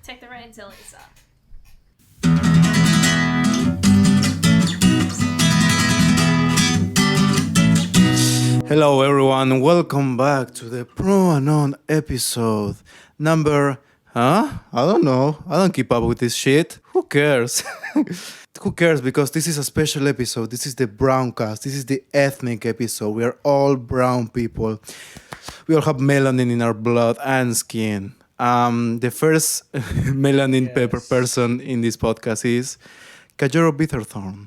Take the reins, Elisa. Hello everyone, welcome back to the Pro Anon episode number... I don't know. I don't keep up with this shit. Who cares? Who cares? Because this is a special episode. This is the brown cast. This is the ethnic episode. We are all brown people. We all have melanin in our blood and skin. The first melanin pepper person in this podcast is Kajero Bitterthorn.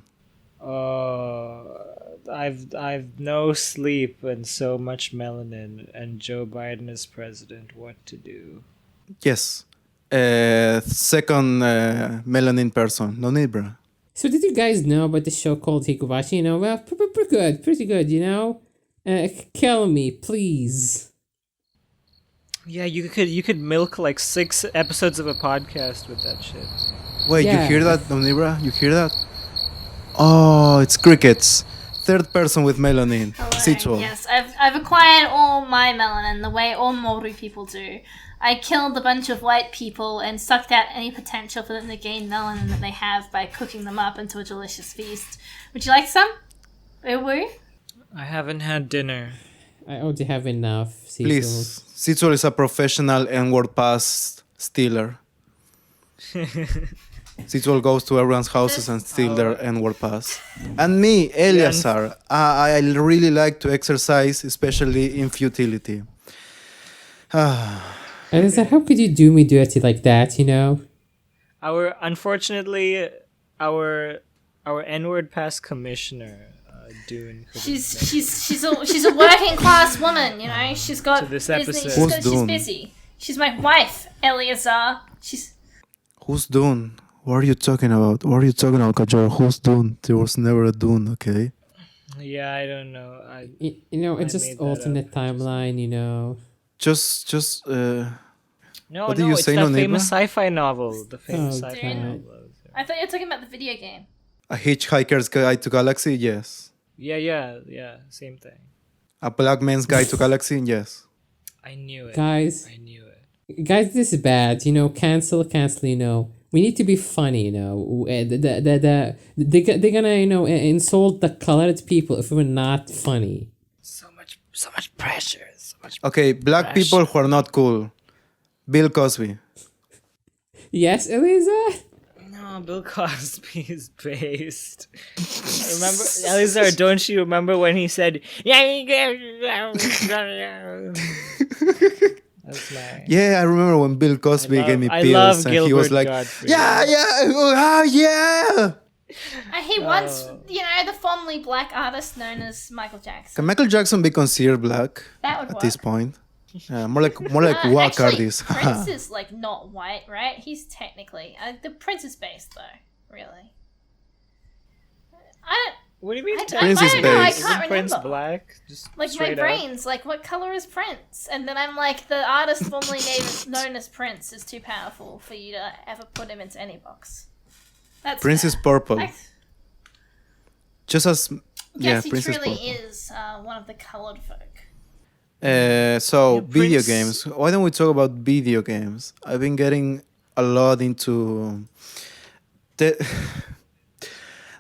I've no sleep and so much melanin, and Joe Biden is president. What to do? Yes. Second melanin person. No need, bro. So did you guys know about the show called Hikubashi? You know, well, pretty good, you know? Kill me, please. Yeah, you could milk like 6 episodes of a podcast with that shit. Wait, Yeah. You hear that, Nonibra? You hear that? Oh, it's crickets. Third person with melanin. Sitsuo. Yes, I've acquired all my melanin the way all Maori people do. I killed a bunch of white people and sucked out any potential for them to gain melanin that they have by cooking them up into a delicious feast. Would you like some? Woo? I haven't had dinner. I already have enough. Cecil. Please. Sitsuo is a professional N-word pass stealer. Sitsuo goes to everyone's houses and steal their N-word pass. And me, Eliasar, I really like to exercise, especially in futility. And I said, how could you do me dirty like that, you know? Unfortunately, our N-word pass commissioner, Dune. She's a working class woman, you know. She's got To this business. episode. Who's She's Dune? busy. She's my wife, Eleazar. Who's Dune? What are you talking about? What are you talking about, Kajor? Who's Dune? There was never a Dune, okay? Yeah, I don't know. You know, it's I just made that alternate up. timeline, you know? No, What did you it's say, that Nonibra? famous sci-fi novel. The famous Oh, sci-fi God. novel. I thought you were talking about the video game. A Hitchhiker's Guide to Galaxy? Yes. Yeah, same thing. A Black Man's Guide to Galaxy? Yes. I knew it. Guys, I knew it. this is bad, you know? Cancel, you know? We need to be funny, you know? They're gonna, you know, insult the colored people if we're not funny. So much pressure. So much. Okay, black Trash. people who are not cool. Bill Cosby. Yes, Eliza? No, Bill Cosby is based. Remember, Elizar, don't you remember when he said, That's my... Yeah, I remember when Bill Cosby gave me I pills love and he was Gilbert like, Gottfried. yeah. And he once, you know, the fondly black artist known as Michael Jackson. Can Michael Jackson be considered black That would at work. this point? More like walk Actually, artists. Prince is like not white, right? He's technically the Prince is based though, really. I What do you mean? Prince is don't know, I based. can't Isn't Prince remember. black? Just don't like my straight up? brain's like, what color is Prince? And then I'm like, the artist formerly known as Prince is too powerful for you to ever put him into any box. That's Prince fair. is purple. Like, Just as... yes, he Prince truly is purple. is one of the colored folk. So, Yeah, video Prince- games. Why don't we talk about video games? I've been getting a lot into...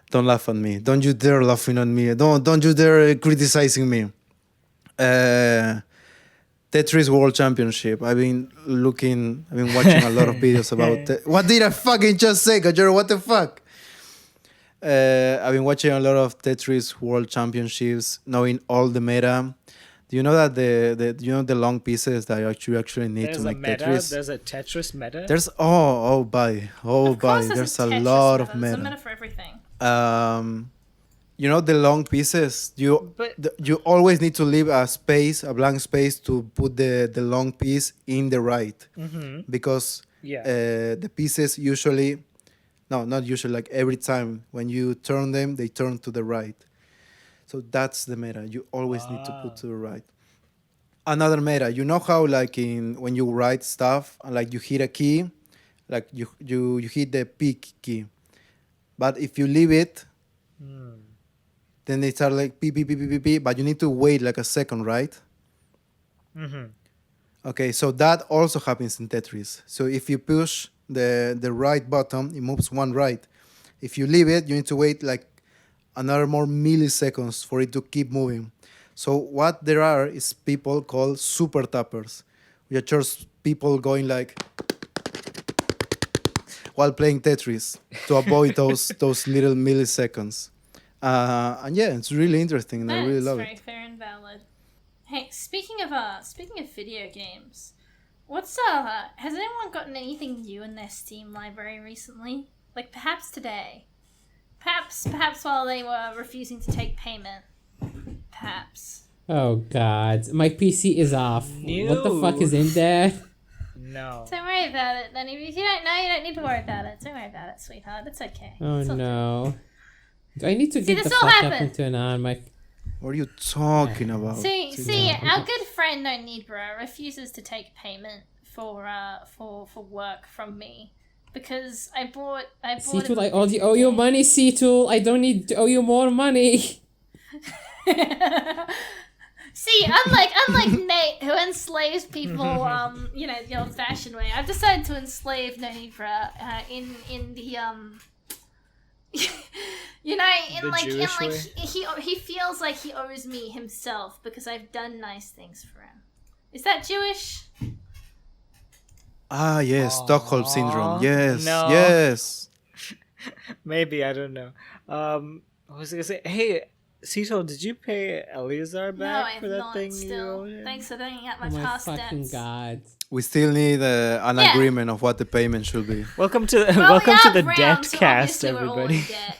Don't laugh at me. Don't you dare laughing at me. Don't you dare criticizing me. Tetris World Championship. I've been watching a lot of videos about what did I fucking just say, Kajero? What the fuck? I've been watching a lot of Tetris World Championships, knowing all the meta. Do you know that the long pieces that you actually need There's to a make meta. Tetris? There's a Tetris meta. There's Of course there's a Tetris lot of meta. There's a meta. meta for everything. You know the long pieces. You always need to leave a blank space to put the long piece in the right, because the pieces usually, no, not usually, like every time when you turn them, they turn to the right. So that's the meta. You always need to put to the right. Another meta. You know how like when you write stuff, like you hit a key, like you hit the pick key, but if you leave it, then they start like beep, beep, beep, beep, beep, beep, but you need to wait like a second, right? Mm-hmm. Okay, so that also happens in Tetris. So if you push the right button, it moves one right. If you leave it, you need to wait like another more milliseconds for it to keep moving. So what there are is people called super tappers, which are just people going like while playing Tetris to avoid those little milliseconds. And yeah, it's really interesting, and I really love very it. fair and valid. Hey, speaking of video games, has anyone gotten anything new in their Steam library recently? Like perhaps today, perhaps while they were refusing to take payment, perhaps. Oh God, my PC is off. What the fuck is in there? No. Don't worry about it, Lenny. If you don't know, you don't need to worry about it. Don't worry about it, sweetheart. It's okay. Oh It's all no. Do I need to See, get the this all fuck up happened. into an on mic? What are you talking about? See, our good friend Nonibra refuses to take payment for work from me because I bought. C-Tool, I owe you money, C-Tool. I don't need to owe you more money. See, unlike Nate, who enslaves people, the old-fashioned way, I've decided to enslave Nonibra in the Jewish way? he feels like he owes me himself because I've done nice things for him. Is that Jewish? Ah, yes, Stockholm syndrome. Yes, No. yes. Maybe, I don't know. I was gonna say, hey, Cito, did you pay Eleazar No, back I for have that not. thing? Still, you owed him? thanks for bringing up my Oh my past fucking debts. God. We still need an Yeah. agreement of what the payment should be. Welcome to Well, welcome we to are the brown, debt so cast, obviously we're all in everybody. debt.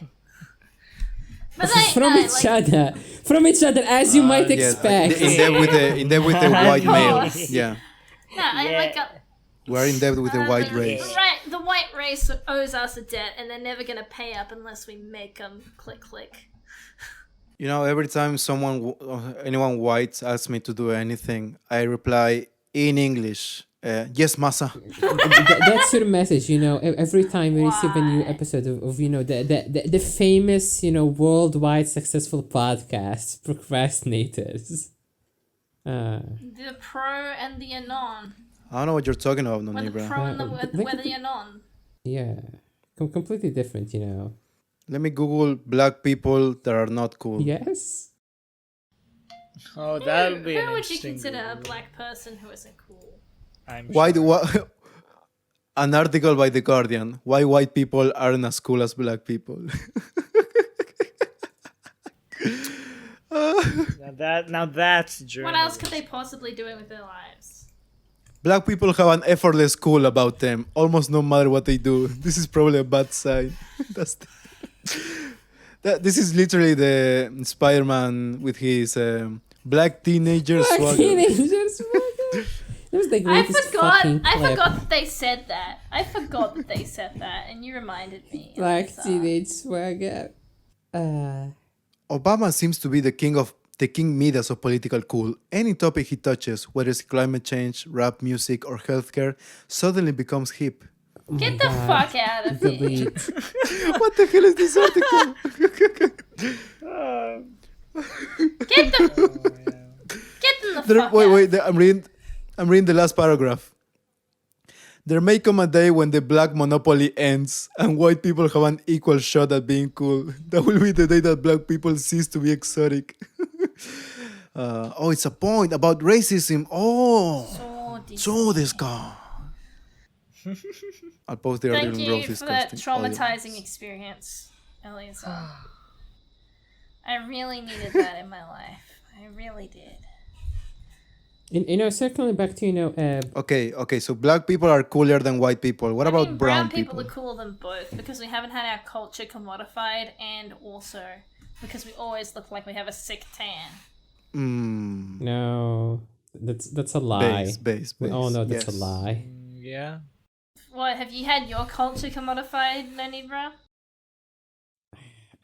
But like, From no, each other. From each other, as you might Yes, expect. in debt with the white male. course. Yeah, no, I Yeah. like. we're in debt with the white race. Right, the white race owes us a debt, and they're never gonna pay up unless we make them click. You know, every time anyone white asks me to do anything, I reply in English. Yes, massa. That's your message, every time we receive a new Why? episode of the famous, worldwide successful podcast, Procrastinators. The pro and the anon. I don't know what you're talking about, Or the Nonibra. pro and They could the be- anon. Yeah. Completely different, Let me Google black people that are not cool. Yes? Oh, that'll be Who an would you interesting consider a Google. black person who isn't cool? I'm Why do sure. an article by The Guardian? Why white people aren't as cool as black people? Now that's journalism. What else could they possibly do with their lives? Black people have an effortless cool about them, almost no matter what they do. This is probably a bad sign. This is literally the Spider-Man with his black teenager Black swagger. teenagers. That was the greatest fucking clip. I forgot that they said that. And you reminded me. It Black was, teenage swagger. Obama seems to be the King Midas of political cool. Any topic he touches, whether it's climate change, rap music, or healthcare, suddenly becomes hip. Oh my Get the God. fuck out of here. Delete. What the hell is this article? Get them the fuck Wait, out. I'm reading the last paragraph. There may come a day when the black monopoly ends and white people have an equal shot at being cool. That will be the day that black people cease to be exotic. It's a point about racism. So this guy. I'll post the article Thank in you Rose for that disgusting. traumatizing experience, Elisa. I really needed that in my life. I really did. Circling back to, Okay, so black people are cooler than white people. What about brown people are cooler than both because we haven't had our culture commodified and also because we always look like we have a sick tan. no, that's a lie. Base. Oh no, that's yes. a lie. Yeah. What, have you had your culture commodified, Nonibra?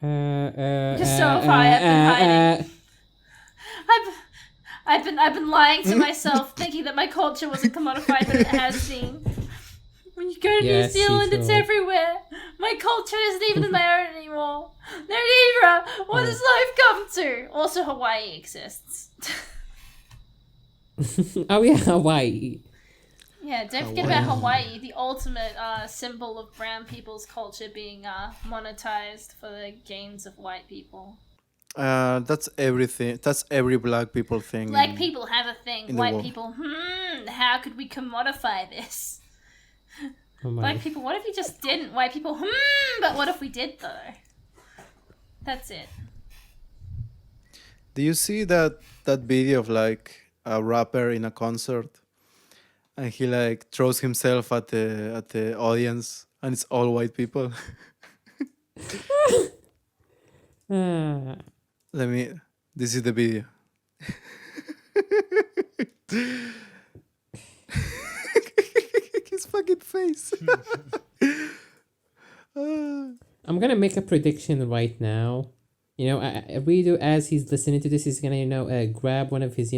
Just so far, I've been hiding. I've been lying to myself, thinking that my culture wasn't commodified, but it has been. When you go to New Yes, Zealand, it's Cecil. everywhere. My culture isn't even my own anymore. Nonibra, what does life come to? Also, Hawaii exists. Oh yeah, Hawaii. Yeah, don't forget about Hawaii, the ultimate symbol of brown people's culture being monetized for the gains of white people. That's everything. That's every black people thing. Black people have a thing. in the White world. people, how could we commodify this? Oh my. Black people, what if we just didn't? White people, but what if we did though? That's it. Do you see that video of like a rapper in a concert, and he like throws himself at the audience, and it's all white people? This is the video. His fucking face. I'm gonna make a prediction right now. Rido, as he's listening to this, he's gonna, grab one of his,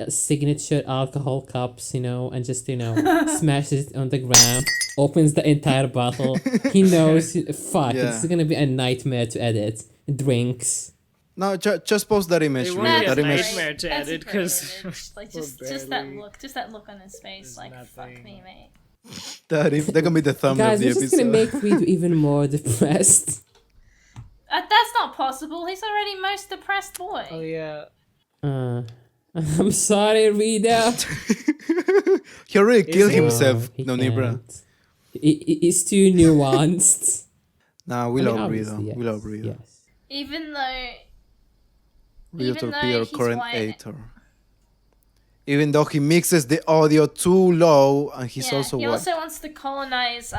signature alcohol cups, and just, smashes it on the ground, opens the entire bottle. He knows, fuck, Yeah. it's gonna be a nightmare to edit. Drinks. No, just post that image. It Rio. won't be a That image. nightmare to That's a edit great because image. Like just that look on his face, like fuck me, mate. That can be the thumbnail Guys, of the this is gonna episode. make Rido even more depressed. That's not possible. He's already most depressed boy. oh yeah. I'm sorry, Rido. He already killed he? himself. He No, Nibra. can't. It's too nuanced. Nah, we I mean, love obviously, Rido. yes, We love Rido. Yes. Even though Rido Even though Torpedo, he's current white. editor. Even though he mixes the audio too low, and he's also he white. also wants to colonize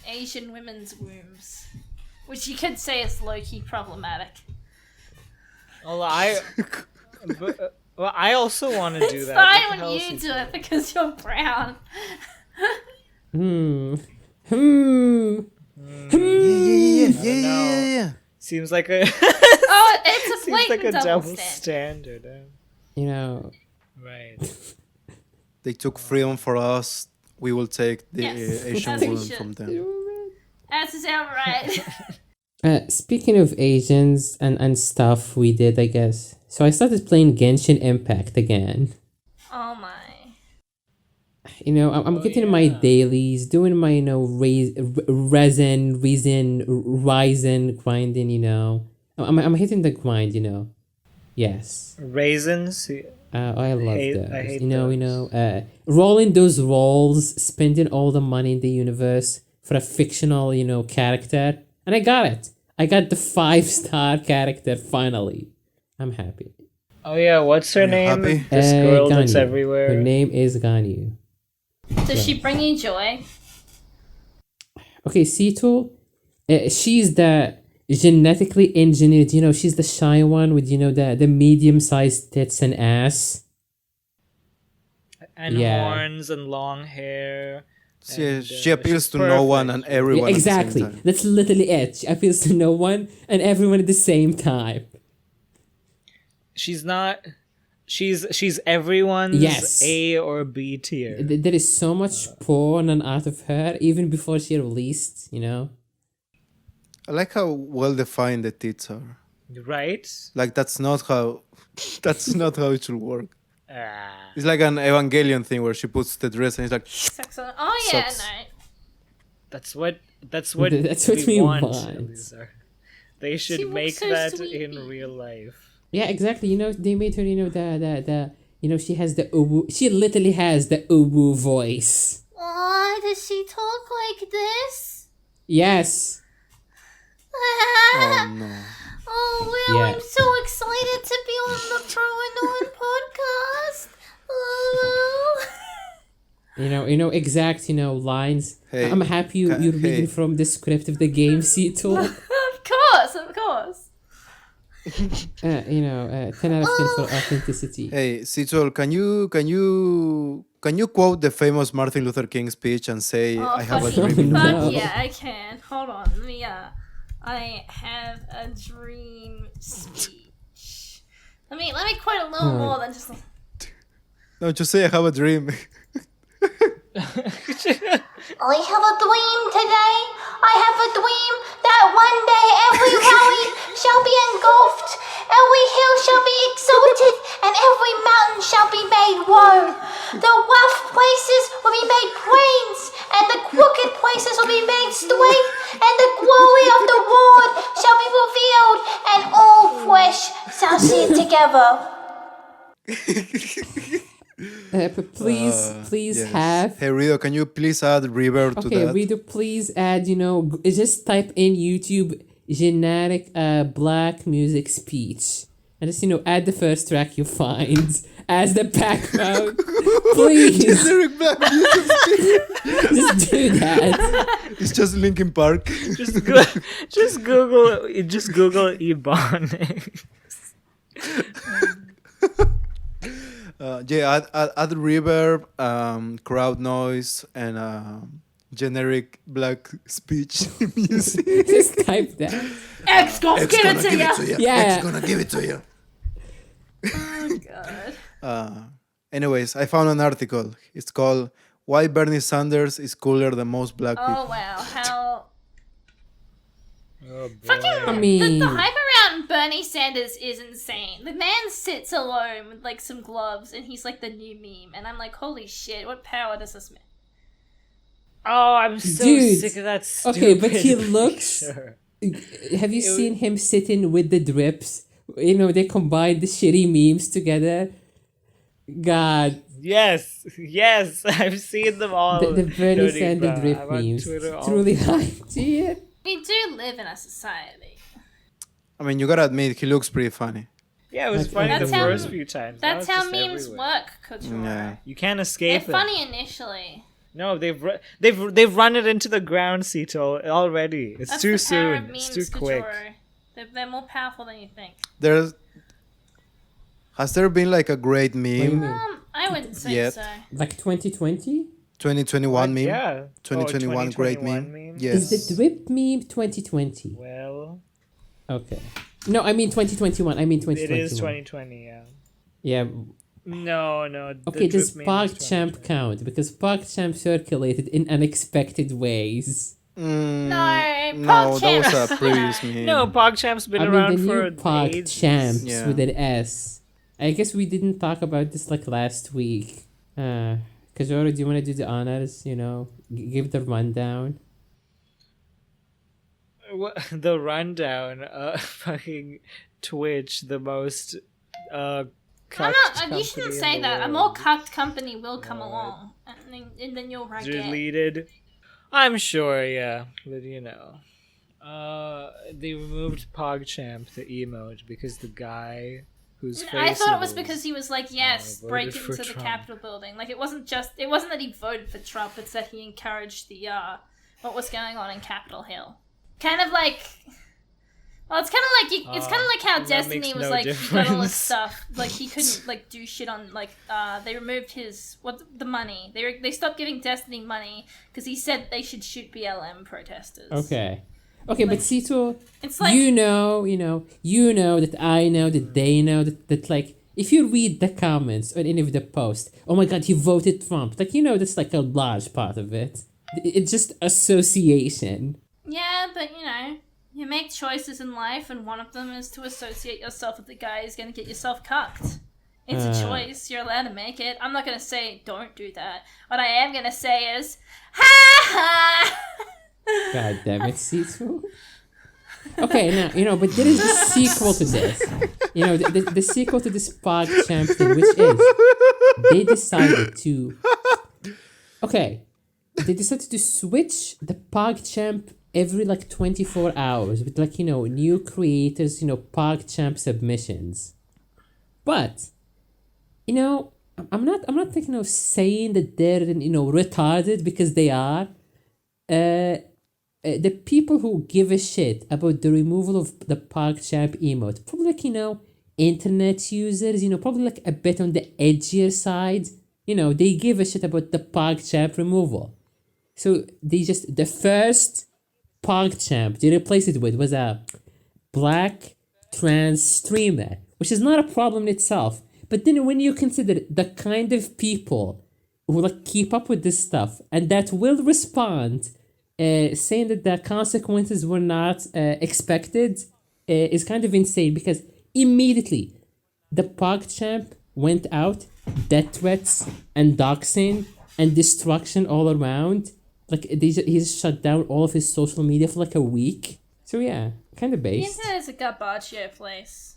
Asian women's wombs, which you could say is low-key problematic. Well, I also want to do It's that. What the fine hell when is you he do it because you're brown. Yeah. Seems like a Oh, it's a seems blatant like a double double standard. standard. Right. They took freedom for us. We will take the Yes, Asian as we woman should. from them. That's sound right. Speaking of Asians and stuff we did, I guess. So I started playing Genshin Impact again. Oh my. I'm getting my dailies, doing my, Ryzen grinding, I'm hitting the grind, Yes. Raisins. I love those. I hate those. Rolling those rolls, spending all the money in the universe for a fictional, character. And I got it. I got the 5-star character finally. I'm happy. Oh yeah, what's her Are you name? happy? This girl that's Ganyu. everywhere. Her name is Ganyu. Does she bring you joy? Okay, Seatul, she's the genetically engineered, she's the shy one with, the medium-sized tits and ass. And Yeah. horns and long hair. And, She appeals she's to no one perfect. and everyone Exactly. at the same time. That's literally it. She appeals to no one and everyone at the same time. She's not. She's everyone's Yes. A or B tier. There is so much porn and out of her, even before she released, I like how well defined the tits are. Right? Like that's not how it should work. Ah. It's like an Evangelion thing where she puts the dress and it's like Sex on. Oh yeah, Sucks. no. That's what That's what we want. Elisa. They should She looks make so that sweet. in real life. Yeah, exactly. They made her, she has the uwu. She literally has the uwu voice. Why does she talk like this? Yes. oh no. Oh, Will, Yeah. I'm so excited to be on the Pro and On podcast. Oh. Exact, lines. Hey, I'm happy you're hey. reading from the script of the game, Seatul. Of course. 10 out of 10 for authenticity. Hey, Situl, can you quote the famous Martin Luther King speech and say Oh, I have a fuck dream? yeah. No. Fuck yeah, I can. Hold on. Let me, I have a dream speech. Let me quote a little more than just. No, just say I have a dream. I have a dream today. I have a dream that one day every valley shall be engulfed Every hill shall be exalted, and every mountain shall be made low. The rough places will be made plains, and the crooked places will be made straight, and the glory of the Lord shall be revealed, and all flesh shall see it together. Please Yes. have. Hey, Rido, can you please add reverb to Okay, that? Rito, please add, just type in YouTube generic black music speech. And just, add the first track you find as the background. Please. Generic black music. Just do that. It's just Linkin Park. Just Google Ebonics. Add reverb, crowd noise, and generic black speech music. Just type that. X gonna give it to you. Yeah. It's gonna give it to you. Oh god. Anyways, I found an article. It's called "Why Bernie Sanders is Cooler Than Most Black Oh People." wow. How Oh boy. fucking I mean- the hype around Bernie Sanders is insane. The man sits alone with like some gloves and he's like the new meme, and I'm like, holy shit, what power does this man? Oh, I'm so Dude. sick of that stupid Okay, but he looks- picture. Have you seen him sitting with the drips? They combine the shitty memes together. God, Yes, I've seen them all. the Bernie Dirty, Sanders bro. drip I'm on memes. Twitter all Truly the high tier. We do live in a society. I mean, you gotta admit, he looks pretty funny. Yeah, it was That's funny the That's how- first few times. Now That's it's how just memes everywhere. work, Couture. Yeah. You can't They're escape it. funny initially. No, they've run it into the ground, Cito, already. It's That's too the power of soon. memes, It's too quick. Couture. They're more powerful than you think. Has there been like a great What do you meme? mean? I wouldn't say Yet. so. Like 2020? 2021 meme? Yeah. 2021 great 2021 meme? meme? Yes. Is the drip meme 2020? Well, Okay. No, I mean 2021. I mean 2021. it is 2020, yeah. Yeah. No. the Okay, does drip meme is PogChamp 2020. count? Because PogChamp circulated in unexpected ways. Mm, No, no, that was PogChamp. a previous meme. No, PogChamp's been I mean, around the for new ages. PogChamps Yeah. with an S. I guess we didn't talk about this like last week. Kajoro, do you want to do the honors? Give the rundown. The rundown, fucking Twitch, the most I'm cucked not. You shouldn't company say in the that. A world. more cucked company will come What? along, and then you'll regret. Deleted. I'm sure, yeah, but they removed PogChamp, the emote, because the guy whose face I thought it was was because he was like, yes, voted break for into the Trump. Capitol building. Like it wasn't that he voted for Trump. It's that he encouraged the what was going on in Capitol Hill. Kind of like. Well, it's kind of like it's kind of like how that Destiny makes was no like he got all his difference. stuff, like he couldn't like do shit on like they removed his the money. They stopped giving Destiny money because he said they should shoot BLM protesters. Okay, but Sito, It's like you know that I know that they know that like if you read the comments on any of the posts, oh my god, he voted Trump. Like that's like a large part of it. It's just association. yeah, but you make choices in life, and one of them is to associate yourself with the guy who's going to get yourself cucked. It's a choice. You're allowed to make it. I'm not going to say don't do that. What I am going to say is, ha ha! God damn it, Sito. Okay, now, but there is the sequel to this. The sequel to this PogChamp thing, which is they decided to. Okay, they decided to switch the PogChamp every like 24 hours with like new creators, PogChamp submissions. But I'm not thinking of saying that they're retarded, because they are. The people who give a shit about the removal of the PogChamp emote, probably like internet users, probably like a bit on the edgier side, they give a shit about the PogChamp removal. So the first PogChamp they replaced it with was a black trans streamer, which is not a problem in itself. But then when you consider the kind of people who like keep up with this stuff and that will respond, saying that the consequences were not expected, is kind of insane, because immediately, the PogChamp went out, death threats and doxing and destruction all around. Like he's shut down all of his social media for like a week. So yeah, kind of The based. internet is a garbage place.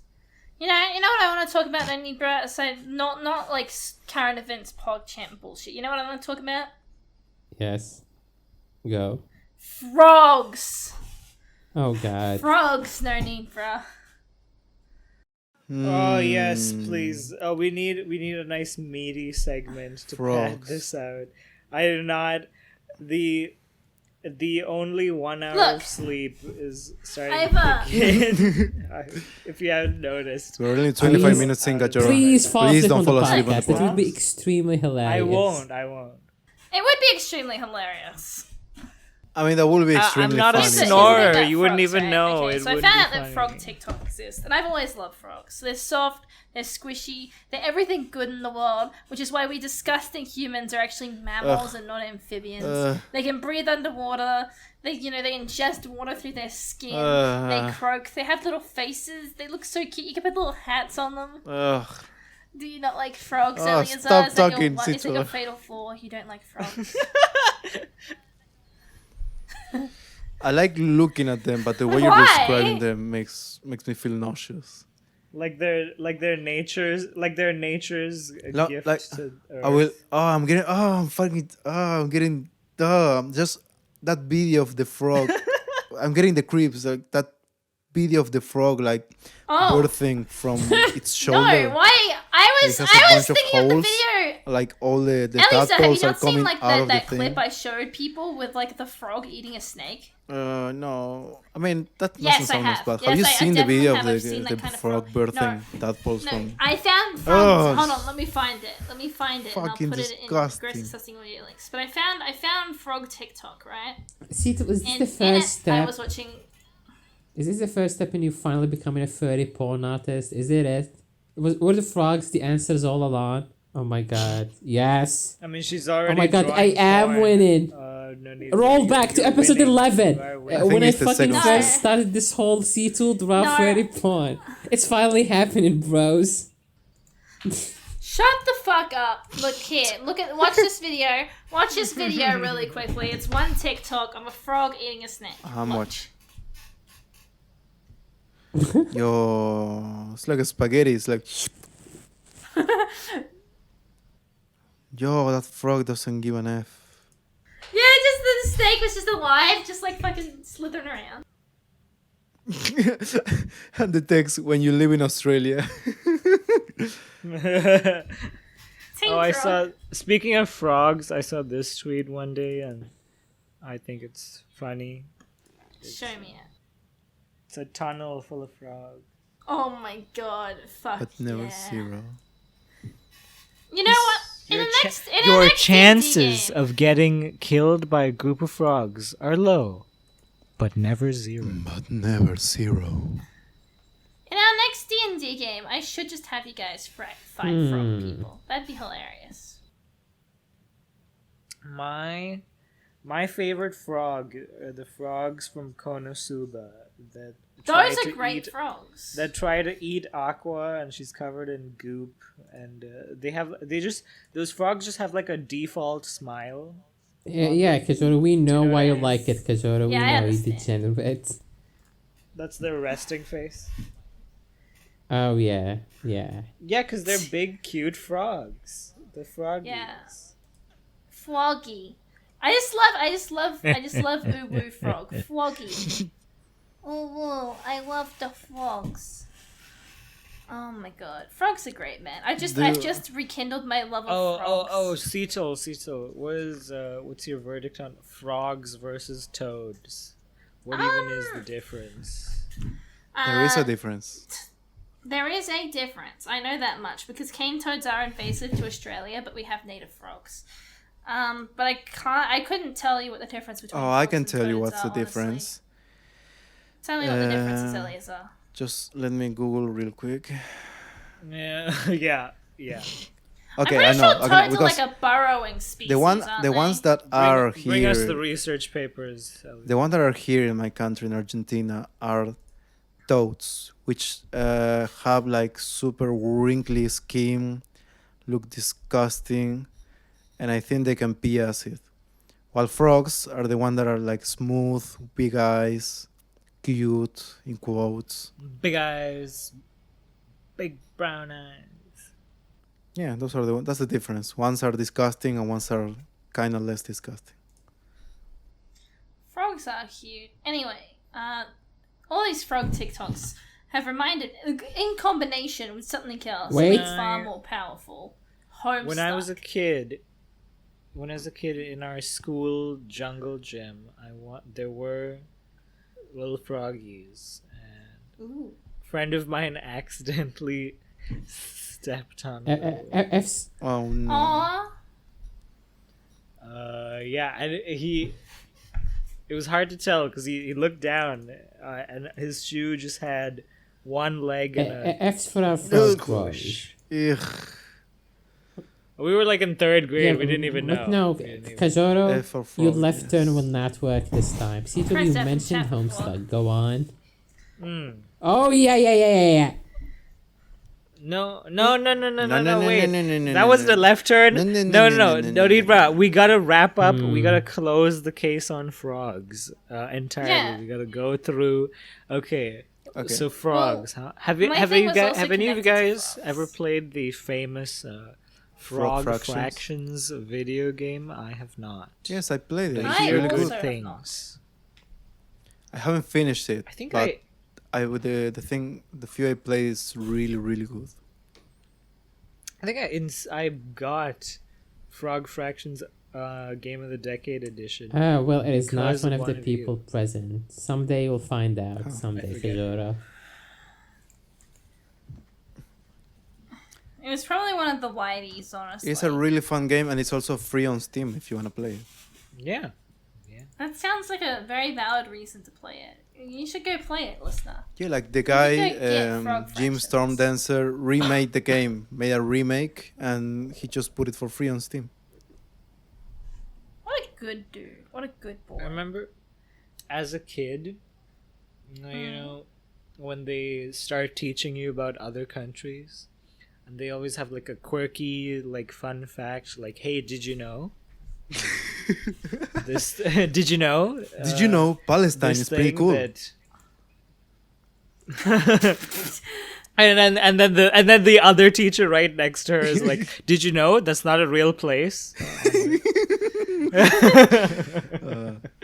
You know what I want to talk about, then, Ibra? So not like current events, PogChamp bullshit. You know what I want to talk about? Yes. Go. Frogs. Oh god. Frogs, no need, bruh. Oh yes, please. Oh, we need a nice meaty segment to pad Frogs. this out. I do not. The only 1 hour Look, of sleep is starting I've, to kick in. If you haven't noticed, We're only 25 Please- minutes in, Gajoro. Please fall asleep don't on the fall asleep on the podcast. It would be podcast. extremely hilarious. I won't. It would be extremely hilarious. I mean, that would be I'm extremely not a funny. Here's the snorer. thing about You wouldn't frogs, even right? know. Okay, It so I wouldn't found be out that funny. frog TikTok exists, and I've always loved frogs. They're soft, they're squishy, they're everything good in the world, which is why we disgusting humans are actually mammals and not amphibians. They can breathe underwater. They ingest water through their skin. They croak. They have little faces. They look so cute. You can put little hats on them. Ugh. Do you not like frogs, Oh, Eliezer? stop Is that talking, is that your Cito. fatal flaw? You don't like frogs. I like looking at them, but the way you're Why? describing them makes me feel nauseous. Like their nature's No, gift like, to Earth. I will. I'm getting. Just that video of the frog. I'm getting the creeps. Like that video of the frog, like Oh. birthing from its No, shoulder. why? I was It has a bunch of thinking of the holes. video. Like all the Elisa, have you tadpoles are not seen coming like out of that the clip thing. I showed people with like the frog eating a snake? No. I mean that Yes, doesn't sound I as have. bad. Yes, have you I seen the definitely video have. of I've seen the that kind of frog frog. birthing tadpoles No, from? I found frogs. Oh, Hold on, let me find it. And I'll fucking put it in disgusting. gross disgusting audio links. But I found frog TikTok, right? See, was this And the in it, first step? I was watching. Is this the first step in you finally becoming a furry porn artist? Is it it? Were the frogs the answers all along? Oh my god. Yes. I mean, she's already. Oh my god, I drawing am porn. winning. No need Roll to- back to you're episode winning. 11. You are winning. When I it's the fucking second first step. started this whole C2 draw No. furry porn. It's finally happening, bros. Shut the fuck up. Look here. Watch this video. Watch this video really quickly. It's one TikTok of a frog eating a snake. How much? Yo, it's like a spaghetti. It's like. Yo, that frog doesn't give an F. Yeah, just the snake was just alive, just like fucking slithering around. And the text when you live in Australia. Team Oh, I frog. saw. Speaking of frogs, I saw this tweet one day, and I think it's funny. Show me it. It's a tunnel full of frogs. Oh my god, fuck But never yeah. zero. You know what? In Your, the cha- next, in your our next chances D&D of getting killed by a group of frogs are low, but never zero. But never zero. in our next D&D game, I should just have you guys fight frog people. That'd be hilarious. My favorite frog are the frogs from Konosuba that try Those are to great eat frogs. that try to eat Aqua, and she's covered in goop, and those frogs just have like a default smile. Yeah, Kajoro, we know why you Yes. like it, Kajoro. Yeah, I we know you understand. degenerate. That's their resting face. Oh, yeah. Yeah. Yeah, because they're big, cute frogs. The froggies. Yeah. Floggy. I just love Uwu frog. Floggy. Uwu, I love the frogs. Oh my god, frogs are great, man. I've just rekindled my love of frogs. Cito. What's your verdict on frogs versus toads? What even is the difference? There is a difference. There is a difference. I know that much because cane toads are invasive to Australia, but we have native frogs. But I couldn't tell you what the difference between. Oh, I frogs can and tell you toads what's the are, honestly. difference. Tell me what the difference is, Uh, Eliezer. Just let me Google real quick. Yeah, yeah. Okay, I'm I pretty know. sure Okay, toads are because like a burrowing species. the aren't ones they? that are Bring us the here, research papers. the ones that are here in my country in Argentina are toads, which have like super wrinkly skin, look disgusting, and I think they can pee acid. While frogs are the ones that are like smooth, big eyes, cute in quotes. Big eyes, big brown eyes. Yeah, those are that's the difference. Ones are disgusting and ones are kind of less disgusting. Frogs are cute. Anyway, all these frog TikToks have reminded, in combination with something else, Wait. it's far more powerful. Homestuck. When I was a kid in our school jungle gym, there were little froggies, and Ooh. a friend of mine accidentally stepped on F's. Oh no. Aww. yeah, and it was hard to tell because he looked down and his shoe just had one leg and a F's for our frog push. boys. Ugh. We were like in third grade. Yeah, we didn't even but know. No, We didn't even- Kajoro, F for your frog, left yes. turn will not work this time. See, Press you F and mentioned tap for Homestuck. Go on. Mm. Oh, yeah. No, wait. no, That was the left turn. No, Libra. We gotta wrap up. We Hmm. gotta close the case on frogs entirely. Yeah. We gotta go through. Okay. Okay. So frogs. Huh? Have my any thing was also of you connected to guys frogs. ever played the famous Frog Frog Fractions? Fractions video game? I have not. Yes, I played it. I It's I hear really also good. good have things. I haven't finished it. I think but I would the few I played is really good. I got Frog Fractions Game of the Decade edition. Ah, well, it is not Because one of one the of people present. Someday you'll find out. Oh, Someday, forget. Kajoro. It was probably one of the whiteys, honestly. It's a really fun game and it's also free on Steam if you want to play it. Yeah. That sounds like a very valid reason to play it. You should go play it, listener. Yeah, like the go guy get Frog Jim Fractions. Stormdancer remade the game, made a remake, and he just put it for free on Steam. What a good dude. What a good boy. I remember as a kid, you know, when they start teaching you about other countries, and they always have like a quirky, like fun fact, like, "Hey, did you know?" This did you know? Did you know Palestine This is pretty thing cool? that- and then the other teacher right next to her is like, "Did you know that's not a real place?"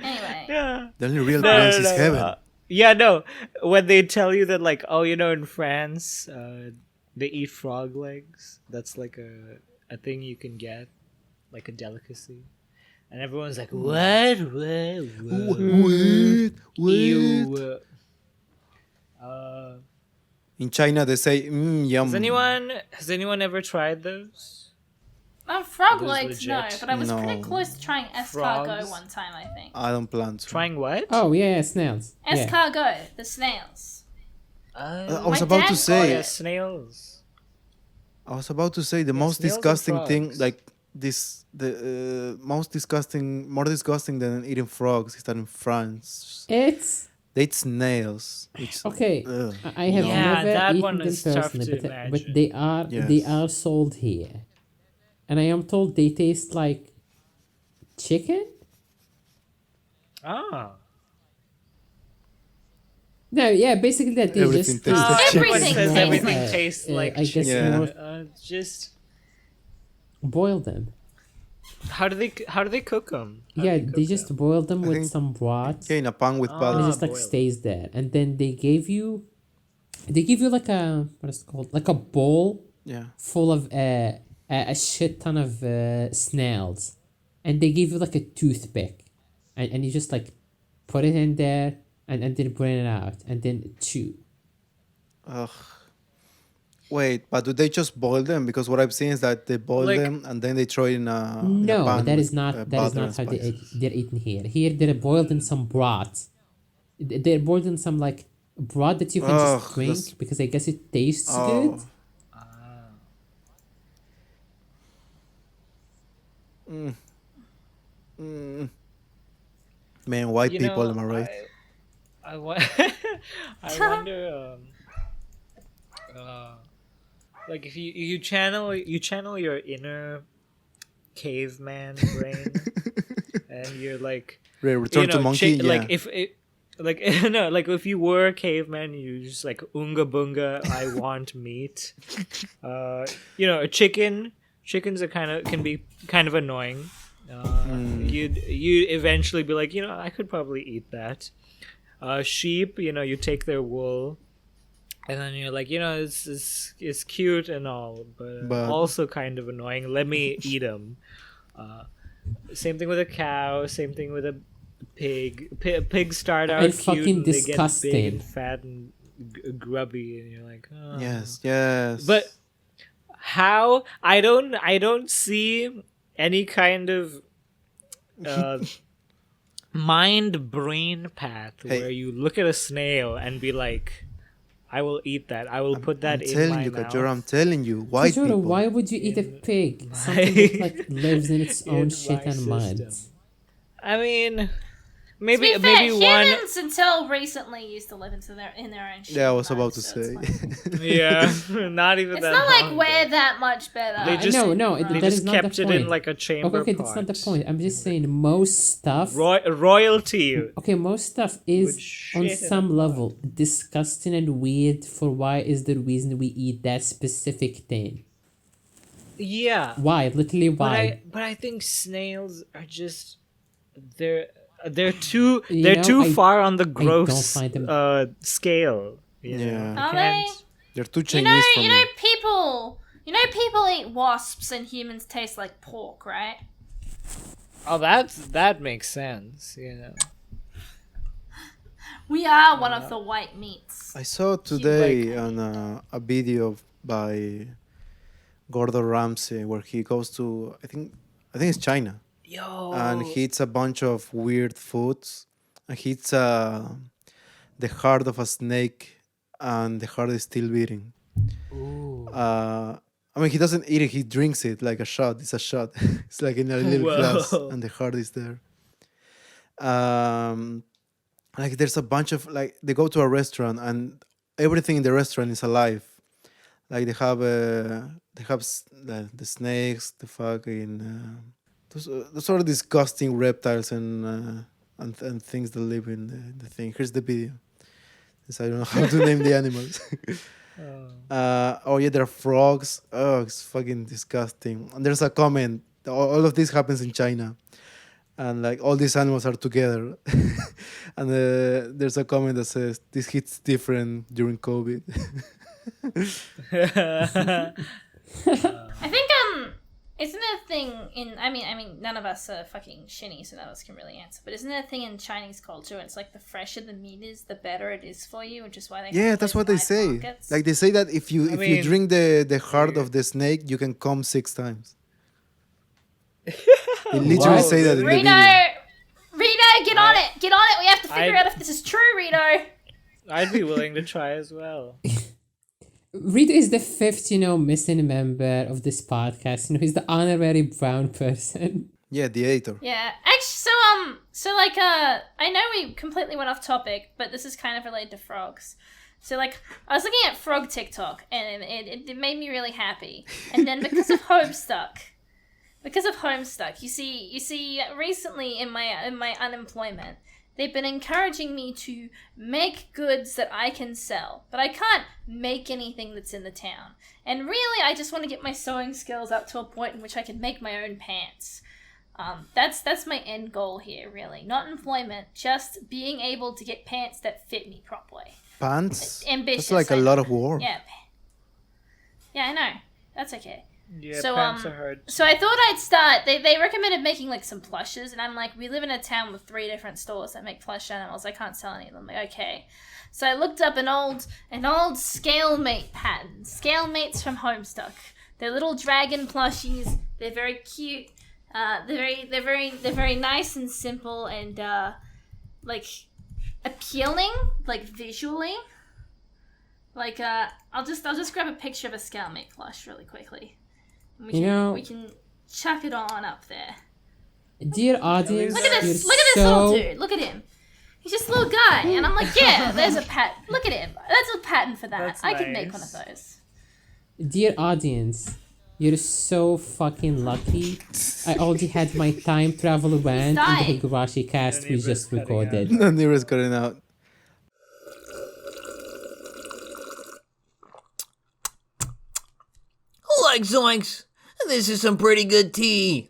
Anyway. Yeah. The only real place is heaven. Yeah, no. When they tell you that, like, oh, you know, in France, they eat frog legs. That's like a thing you can get, like a delicacy. And everyone's like, what? Ew. In China, they say, yum. Has anyone ever tried those? Frog Those legs, no, legit? but I was pretty No. close to trying escargot Frogs? one time, I think. I don't plan to. Trying what? Oh, yeah, snails. Yeah. Escargot, the snails. I was My about dad to Oh, say, yeah, snails. I was about to say the most snails and disgusting thing, frogs. like more disgusting than eating frogs is that in France It's... they eat snails. Which, Okay, ugh. I have Yeah, never that eaten one them is tough personally, to but imagine. they are Yes. sold here, and I am told they taste like chicken. Ah. No, yeah, basically that they Everything just tastes like taste chicken. Everything says tastes everything like- tastes like I guess Yeah. more just boil them. how do they cook them? Yeah, they just boil them I with think- some broth. yeah, in a pan with Ah. It butter. just like boiled. stays there, and then they give you like a what is it called, like a bowl Yeah. full of a shit ton of snails, and they give you like a toothpick, and you just like put it in there and then bring it out and then chew. Ugh. Wait, but do they just boil them? Because what I've seen is that they boil Like- them and then they throw it in a No, pan that with, is not butter how and spices. they're eaten here. Here they're boiled in some broth. They're boiled in some like broth that you can just Ugh, drink that's- because I guess it tastes Oh. good. Man, white You people, know, am I right? I I wonder. Like if you channel your inner caveman brain, and you're like, Return to monkey. Yeah. like if it. Like no, like if you were a caveman, you just like unga bunga. I want meat. A chicken. Chickens are can be kind of annoying. You'd eventually be like, I could probably eat that. Sheep, you take their wool, and then you're like, it's cute and all, but also kind of annoying. Let me eat them. Same thing with a cow. Same thing with a pig. Pigs start out and cute, fucking and disgusting. they get big and fat and grubby, and you're like, oh. Yes. But how I don't see any kind of mind brain path where you look at a snail and be like, I will eat that. I will put that in my mouth. Kajora, I'm telling you, white Kajora, people. why would you eat a pig? Something that like lives in its own shit and mud. I mean, To be fair, humans until recently used to live in their own shit. Yeah, I was and about mud, to so it's say. fine. Yeah, not even It's that. not like long, we're but that much better. They just- no, They that just is not kept the it point. in like a chamber Okay, pot. that's not the point. I'm just saying most stuff. Royalty. Okay, most stuff is on shit in some a level disgusting and weird. For why is the reason we eat that specific thing? Yeah. Why? Literally, why? But I think snails are just they're too I far on the don't gross find them- scale. Yeah. Are they? They're too Chinese for me. People eat wasps and humans taste like pork, right? Oh, that makes sense. We are one of the white meats. I saw today on a video by Gordon Ramsay where he goes to I think it's China. Yo. And he eats a bunch of weird foods. And he eats the heart of a snake, and the heart is still beating. Ooh. I mean, he doesn't eat it; he drinks it like a shot. It's a shot. It's like in a little Whoa. glass, and the heart is there. Like there's a bunch of they go to a restaurant, and everything in the restaurant is alive. Like they have the snakes, the fucking. Those are disgusting reptiles and things that live in the thing. Here's the video. I don't know how to name the animals. There are frogs. Oh, it's fucking disgusting. And there's a comment. All of this happens in China, and like all these animals are together. And there's a comment that says this hits different during COVID. I think isn't it a thing in I mean none of us are fucking shinny, so none of us can really answer, but isn't it a thing in Chinese culture? It's like the fresher the meat is, the better it is for you, which is why they have That's those what they night say. markets. Like they say that if you drink the heart of the snake, you can come 6 times. They literally say that in the Rito, video. get on it! Get on it! We have to figure out if this is true, Rito. I'd be willing to try as well. Rito is the 5th, missing member of this podcast. He's the honorary brown person. Yeah, the editor. Yeah, actually, I know we completely went off topic, but this is kind of related to frogs. So, I was looking at frog TikTok, and it made me really happy. And then because of Homestuck, you see, recently in my unemployment, they've been encouraging me to make goods that I can sell, but I can't make anything that's in the town. And really, I just want to get my sewing skills up to a point in which I can make my own pants. That's my end goal here, really. Not employment, just being able to get pants that fit me properly. Pants? Ambitious. That's like a lot of work. Yeah, I know. That's okay. Yeah, pants are hard. So I thought I'd start. They recommended making some plushes, and I'm like, we live in a town with 3 different stores that make plush animals. I can't sell any of them. Like, okay. So I looked up an old Scalemate pattern. Scalemates from Homestuck. They're little dragon plushies. They're very cute. They're very nice and simple and appealing, visually. I'll just grab a picture of a Scalemate plush really quickly. We can chuck it on up there. Dear audience, Look at this! you're Look at this little dude! Look at him! He's just a little guy, and I'm like, yeah, there's a patent. Look at him. That's a patent for that. That's I could make one nice. of those. Dear audience, you're so fucking lucky. I already had my time travel event in the dying. Higurashi cast we Naniba's just cutting recorded. The nearest cutting out. Like Zoinks, this is some pretty good tea.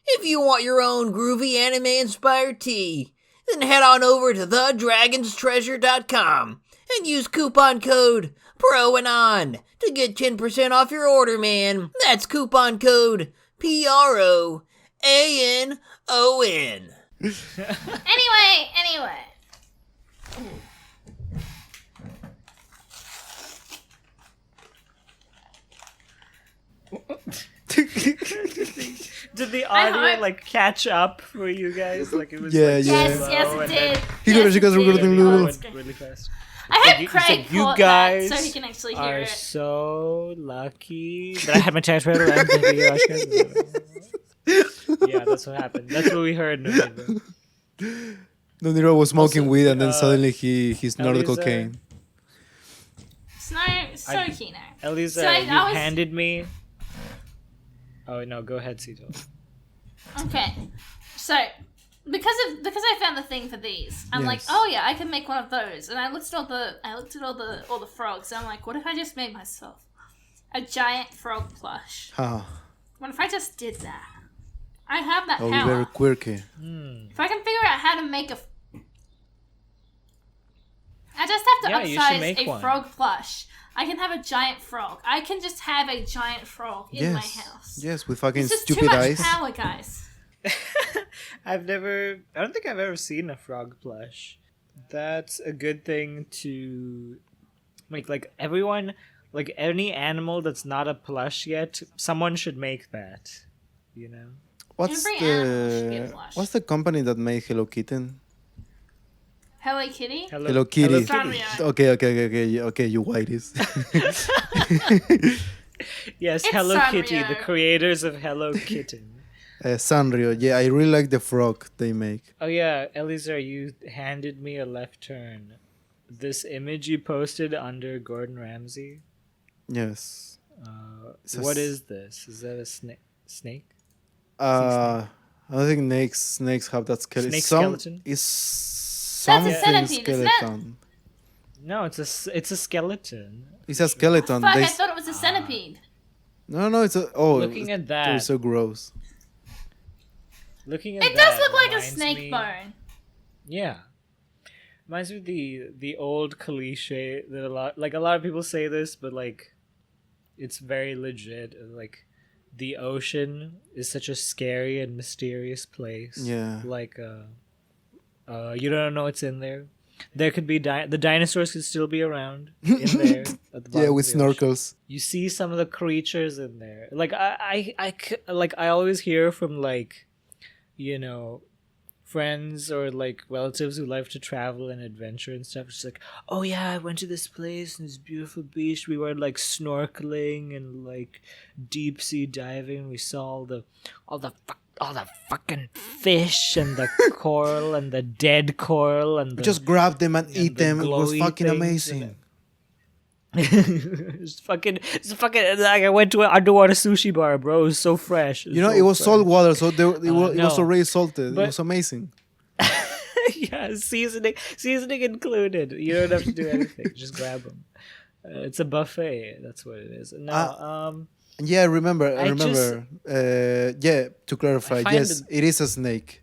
If you want your own groovy anime-inspired tea, then head on over to thedragonstreasure.com and use coupon code PROANON to get 10% off your order, man. That's coupon code PROANON. Anyway. Did the I audio hope- like catch up for you guys? Like it was Yeah, like, yeah. Yes, slow yes, and it then did. Higurashi Yes, guys it recording did. little- Oh, went it's good. really fast. I hope You Craig said you caught guys that so he can actually hear are it. so lucky that I had my chance right around the Yeah, that's what happened. That's what we heard. Naniba. Noniro was smoking Also, weed and then suddenly he snorted Elisa- cocaine. So Kino. Elisa, So I you was- handed me. Oh no, go ahead, Cito. Okay, so because I found the thing for these, I'm like, Yes. oh yeah, I can make one of those. And I looked at all the frogs. And I'm like, what if I just made myself a giant frog plush? Huh. What if I just did that? I have that That would be power. very quirky. If I can figure out how to make I just have Yeah, to you should upsize make a one. frog plush. I can have a giant frog. I can just have a giant frog in my house. Yes, with fucking It's just too stupid much eyes. power, guys. I don't think I've ever seen a frog plush. That's a good thing to make. Like everyone, like any animal that's not a plush yet, someone should make that. You know? What's Every animal should be a plush. what's the company that made Hello Kitten? Hello Kitty. Hello Kitty. Sanrio. Okay, you whiteys. Yes, It's Hello Kitty, Sanrio. the creators of Hello Kitten. Sanrio. Yeah, I really like the frog they make. Oh yeah, Eliezer, you handed me a left turn. This image you posted under Gordon Ramsay. Yes. It's a What s- is this? Is that a snake? I don't think snakes have that skeleton. Snake skeleton? Is That's a something centipede, isn't it? skeleton. No, it's a skeleton. It's a skeleton. Fuck, They I thought it was a centipede. no, it's a. Oh, Looking at they're that, so gross. looking at It that does look like a reminds snake me- bone. Yeah, reminds me of the old cliche that a lot of people say this, but like, it's very legit. Like, the ocean is such a scary and mysterious place. Yeah. Like, you don't know what's in there. There could be the dinosaurs could still be around in there. At the bottom Yeah, of with the ocean. snorkels. You see some of the creatures in there. Like I always hear from like, you know, friends or like relatives who like to travel and adventure and stuff. It's like, oh yeah, I went to this place and this beautiful beach. We were like snorkeling and like deep sea diving. We saw all the fucking fish and the coral and the dead coral and We the just grab them and eat the them. It was glowy fucking things amazing. it's fucking like I went to an underwater sushi bar, bro. It was so fresh. You know, it was salt water, so it was no. already salted. But- It was amazing. Yeah, seasoning included. You don't have to do anything. Just grab them. It's a buffet. That's what it is. No, Yeah, I remember. just- Yeah, to clarify, I find yes, it is a snake.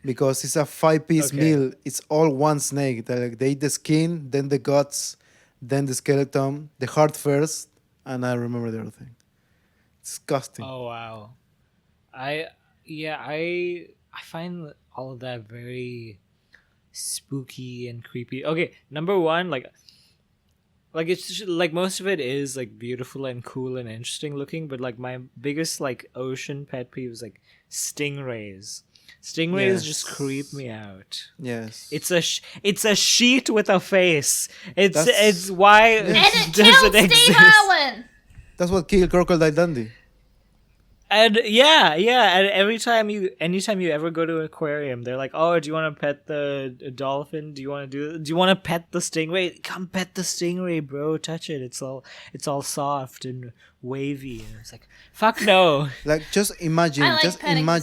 Because it's a 5-piece Okay. meal. It's all one snake. They eat the skin, then the guts, then the skeleton, the heart first, and I remember the other thing. Disgusting. oh wow, I find all of that very spooky and creepy. Okay, number one, like it's just, like most of it is like beautiful and cool and interesting looking, but like my biggest like ocean pet peeve is like stingrays. Stingrays just Yes. creep me out. Yes. It's a sheet with a face. That's- It's why And it does killed it Steve exist? Irwin! That's what killed Crocodile Dundee. And and anytime you ever go to an aquarium, they're like, "Oh, do you want to pet the dolphin? Do you want to pet the stingray? Come pet the stingray, bro. Touch it. It's all soft and wavy." And it's like, "Fuck no." Like just imagine, I like petting the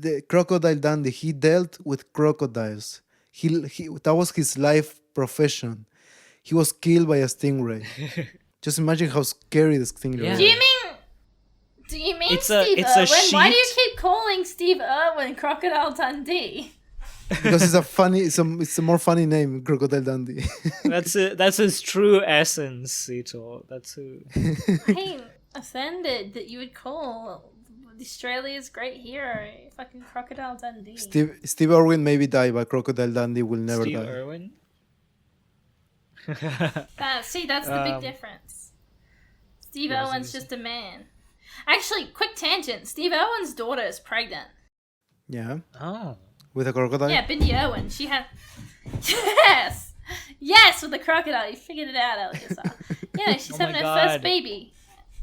the Crocodile Dundee. He dealt with crocodiles. He that was his life profession. He was killed by a stingray. Just imagine how scary the stingray Yeah. is. Do you mean It's Steve a Irwin? Why do you sheet. keep calling Steve Irwin Crocodile Dundee? Because it's a more funny name, Crocodile Dundee. That's his true essence, Sito. That's who. I'm offended that you would call Australia's great hero fucking Crocodile Dundee. Steve Irwin maybe died, but Crocodile Dundee will never Steve die. Irwin. That's the big difference. Steve Irwin's just a man. Actually, quick tangent. Steve Irwin's daughter is pregnant. Yeah, Oh. with a crocodile. Yeah, Bindi Irwin. She had... Yes, with the crocodile. You figured it out, Eliazar. Yeah, she's Oh having my her God. first baby.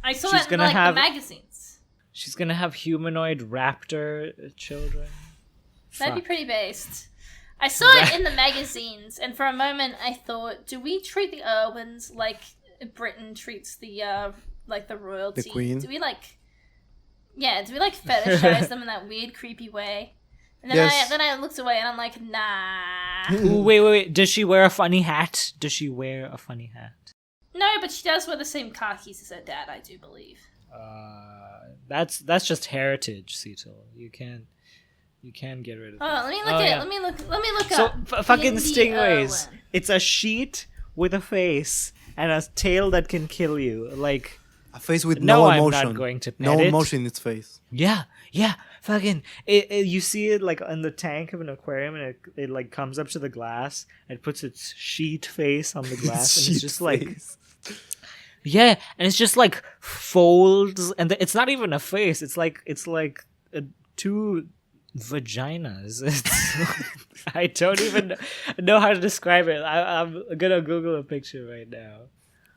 I saw She's that in gonna have- the magazines. She's gonna have humanoid raptor children. That'd be Fuck. pretty based. I saw it in the magazines, and for a moment I thought, do we treat the Irwins like Britain treats the royalty? The Queen? Do we fetishize them in that weird, creepy way? And then Yes. I looked away and I'm like, nah. Ooh, wait. Does she wear a funny hat? No, but she does wear the same khakis as her dad, I do believe. That's just heritage, Cecil. You can't get rid of it. Oh, let me look So up. fucking Bindi stingrays. Irwin. It's a sheet with a face and a tail that can kill you. Like, A face with No, no I'm emotion. not going to pet no it. emotion in its face. yeah, fucking. You see it like in the tank of an aquarium, and it like comes up to the glass and puts its sheet face on the glass, and it's just like. Yeah, and it's just like folds, and it's not even a face. It's like two vaginas. I don't even know how to describe it. I'm gonna Google a picture right now.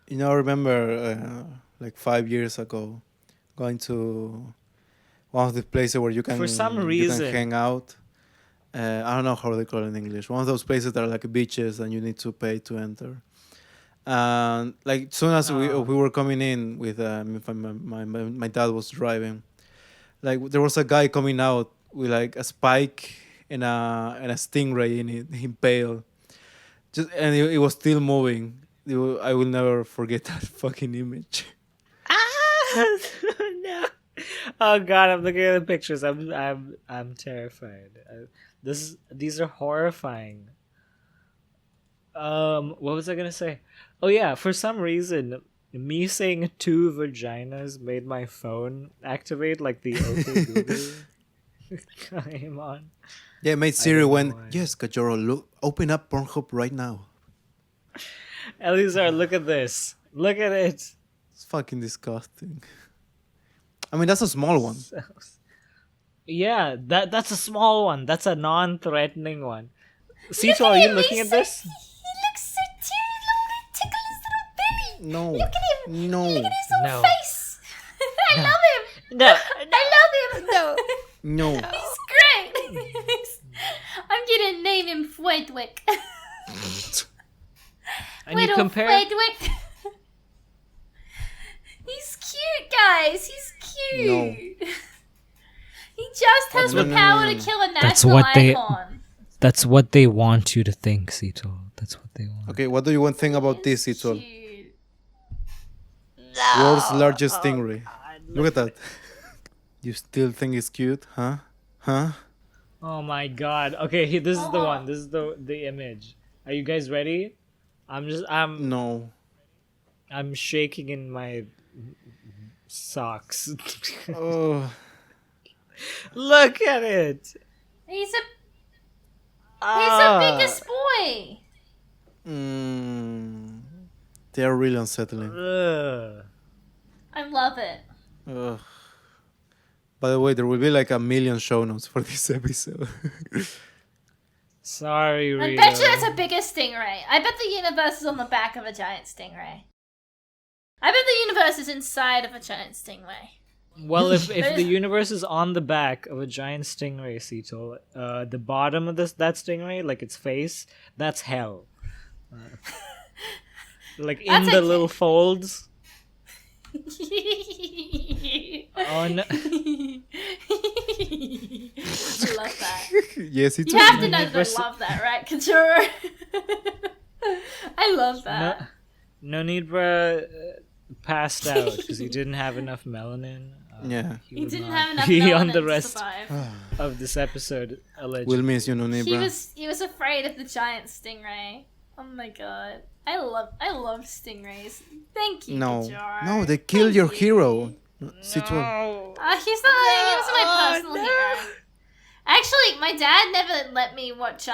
You know, I remember like 5 years ago, going to one of the places where you can For some you can reason- hang out. I don't know how they call it in English. One of those places that are like beaches and you need to pay to enter. And like soon as we were coming in with my dad was driving, like there was a guy coming out with like a spike and a stingray in it, impaled. And it was still moving. I will never forget that fucking image. No. Oh god, I'm looking at the pictures. I'm terrified. These are horrifying. What was I gonna say? Oh yeah, for some reason, me saying two vaginas made my phone activate like the OK Google came on. Yeah, it made Siri don't went, know why. yes, Kajoro, look, open up Pornhub right now. Elizar, look at this. Look at it. It's fucking disgusting. I mean, that's a small one. Yeah, that's a small one. That's a non-threatening one. Cito, are you looking at this? He looks so cute. Tickle his little belly. No. Look at him. No. Look at his little No. face. I love him. No. I love him. No. No. He's great. I'm gonna name him Fwedwick. And you Little compare. Fwedwick. He's cute, guys. He's cute. No. He just has No, the no, power no, to no. kill a That's national what they- icon. That's what they want you to think, Cito. That's what they want. Okay, what do you want to think about this, He's Itol? cute. World's largest stingray. Look at that. You still think it's cute, huh? Huh? Oh my god. Okay, this is the one. This is the image. Are you guys ready? I'm No. shaking in my socks. Oh. Look at it. He's the Ah. biggest boy. They're really unsettling. Ugh. I love it. Ugh. By the way, there will be like 1 million show notes for this episode. Sorry, I Rita. bet you that's a bigger stingray. I bet the universe is on the back of a giant stingray. I bet the universe is inside of a giant stingray. Well, if the universe is on the back of a giant stingray, Cetol, the bottom of that stingray, like its face, that's hell. Like in That's the okay. little folds. Oh no! I love that. Yes, it's You have to know that Universe- I love that, right, Kajuro? I love No, that. no need for passed out because he didn't have enough melanin. Yeah. He would didn't not have enough be melanin on the to rest survive. of this episode. Allegedly. We'll miss you, He Nunibra. was afraid of the giant stingray. Oh my god. I love stingrays. Thank you, No, Kajuro. no, they killed your Thank you. hero. Citro. No. He wasn't my personal hero. Actually, my dad never let me watch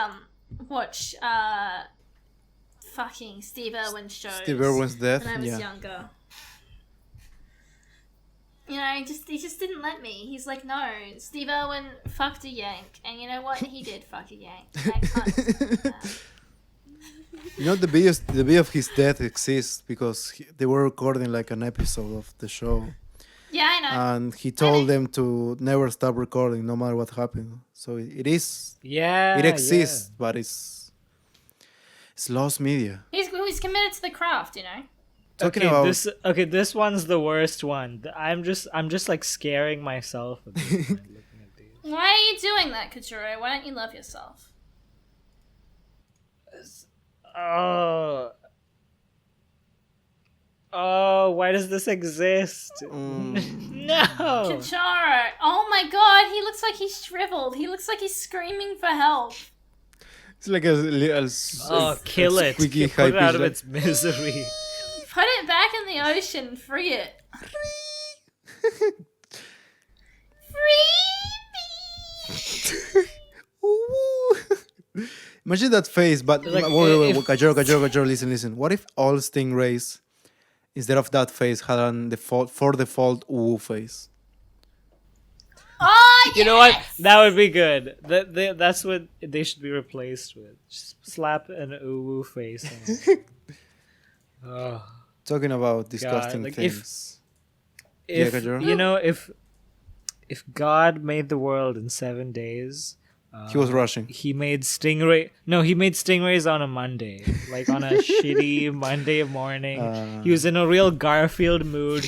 fucking Steve Irwin shows Steve Irwin's death. when I was Yeah. younger. You know, he just didn't let me. He's like, no, Steve Irwin fucked a yank, and you know what? He did fuck a yank. I can't do that. You know the video of his death exists because they were recording like an episode of the show, Yeah, I know. and he told them to never stop recording no matter what happened. So it Yeah. exists, but it's lost media. He's committed to the craft, you know. Talking Okay, about this one's the worst one. I'm just like scaring myself at this point looking at these. Why are you doing that, Kajuro? Why don't you love yourself? Oh, why does this exist? No. Kajuro! Oh my god, he looks like he's shriveled. He looks like he's screaming for help. it's like a little. Oh, kill it. squeaky Put it out of high-pitched, its misery. Put it back in the ocean and free it. Free Ooh. Imagine that face, but Like, wait, if- Kajoro, listen. What if all stingrays, instead of that face, had an default ooh face? Oh, You know what? That would be good. That's what they should be replaced with. Just slap an ooh face on it. Oh. Talking about disgusting like, if- things. If Kajuro? you know, if God made the world in 7 days, He was rushing. he made stingrays on a Monday, like on a shitty Monday morning. He was in a real Garfield mood.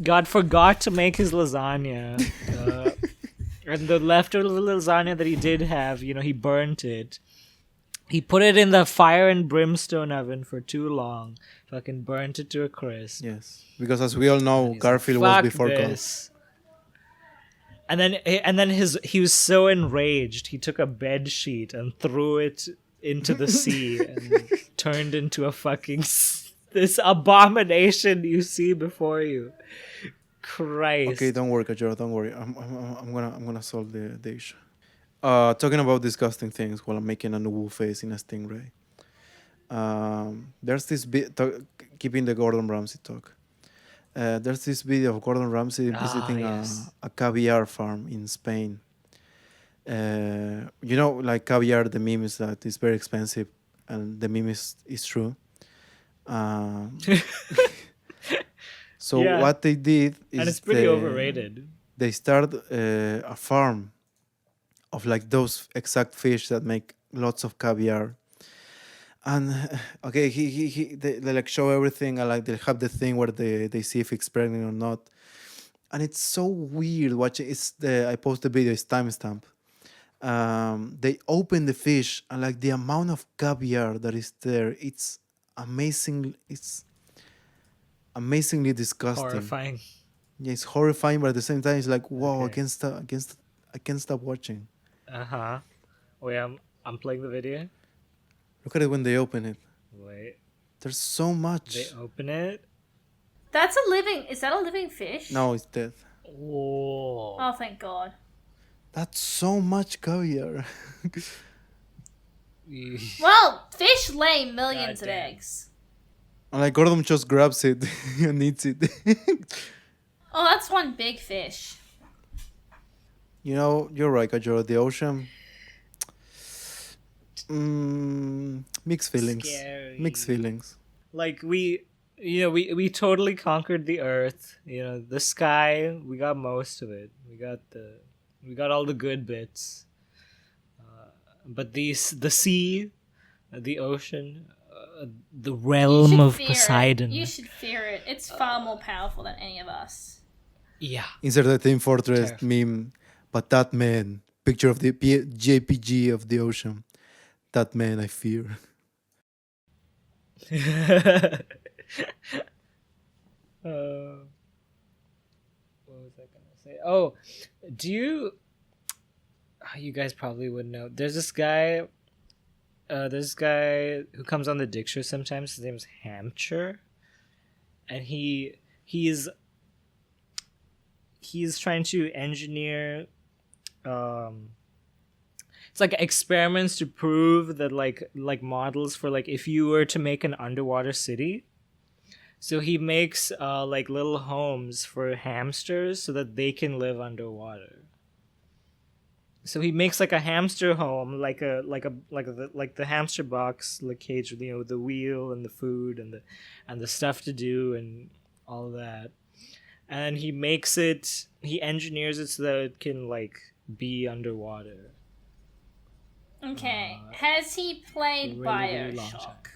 God forgot to make his lasagna, and the leftover lasagna that he did have, he burnt it. He put it in the fire and brimstone oven for too long. Fucking burnt it to a crisp. Yes, because as we all know, He's Garfield like, was "Fuck before God. this." And then he was so enraged, he took a bed sheet and threw it into the sea and turned into a fucking this abomination you see before you. Christ. Okay, don't worry, Kajoro, don't worry. I'm gonna solve the issue. Talking about disgusting things while I'm making a woo face in a stingray. There's this keeping the Gordon Ramsay talk. There's this video of Gordon Ramsay visiting yes. a caviar farm in Spain. Like caviar, the meme is that it's very expensive, and the meme is true. So Yeah. what they did is And it's pretty overrated. They started a farm of like those exact fish that make lots of caviar. And okay, they like show everything, and like they have the thing where they see if it's pregnant or not. And it's so weird watching. I post the video. It's timestamp. They open the fish, and like the amount of caviar that is there, it's amazing. It's amazingly disgusting. Horrifying. Yeah, it's horrifying, but at the same time, it's like, wow, Okay. I can't stop watching. Uh-huh. Wait, I'm playing the video. Look at it when they open it. Wait. There's so much. They open it. is that a living fish? No, it's dead. Whoa. Oh, thank God. That's so much caviar. Well, fish lay millions of Goddamn. eggs. And like Gordon just grabs it and eats it. Oh, that's one big fish. You're right, Kajoro. The ocean. Mixed feelings. Scary. Mixed feelings. Like we totally conquered the earth. The sky, we got most of it. We got all the good bits. But the sea, the ocean, the realm of Poseidon. You should fear it. It's far more powerful than any of us. Yeah. Insert the Team Fortress Terrifying. meme. But that man, picture of the JPG of the ocean. That man I fear. What was I gonna say? Oh, do you? You guys probably would know. There's this guy who comes on the Dick Show sometimes. His name's Hampshire, and he's trying to engineer. It's like experiments to prove that like models for like if you were to make an underwater city. So he makes like little homes for hamsters so that they can live underwater. So he makes like a hamster home, like the hamster box, like cage with with the wheel and the food and the stuff to do and all that. And he engineers it so that it can like be underwater. Okay. Has he played really long Bioshock?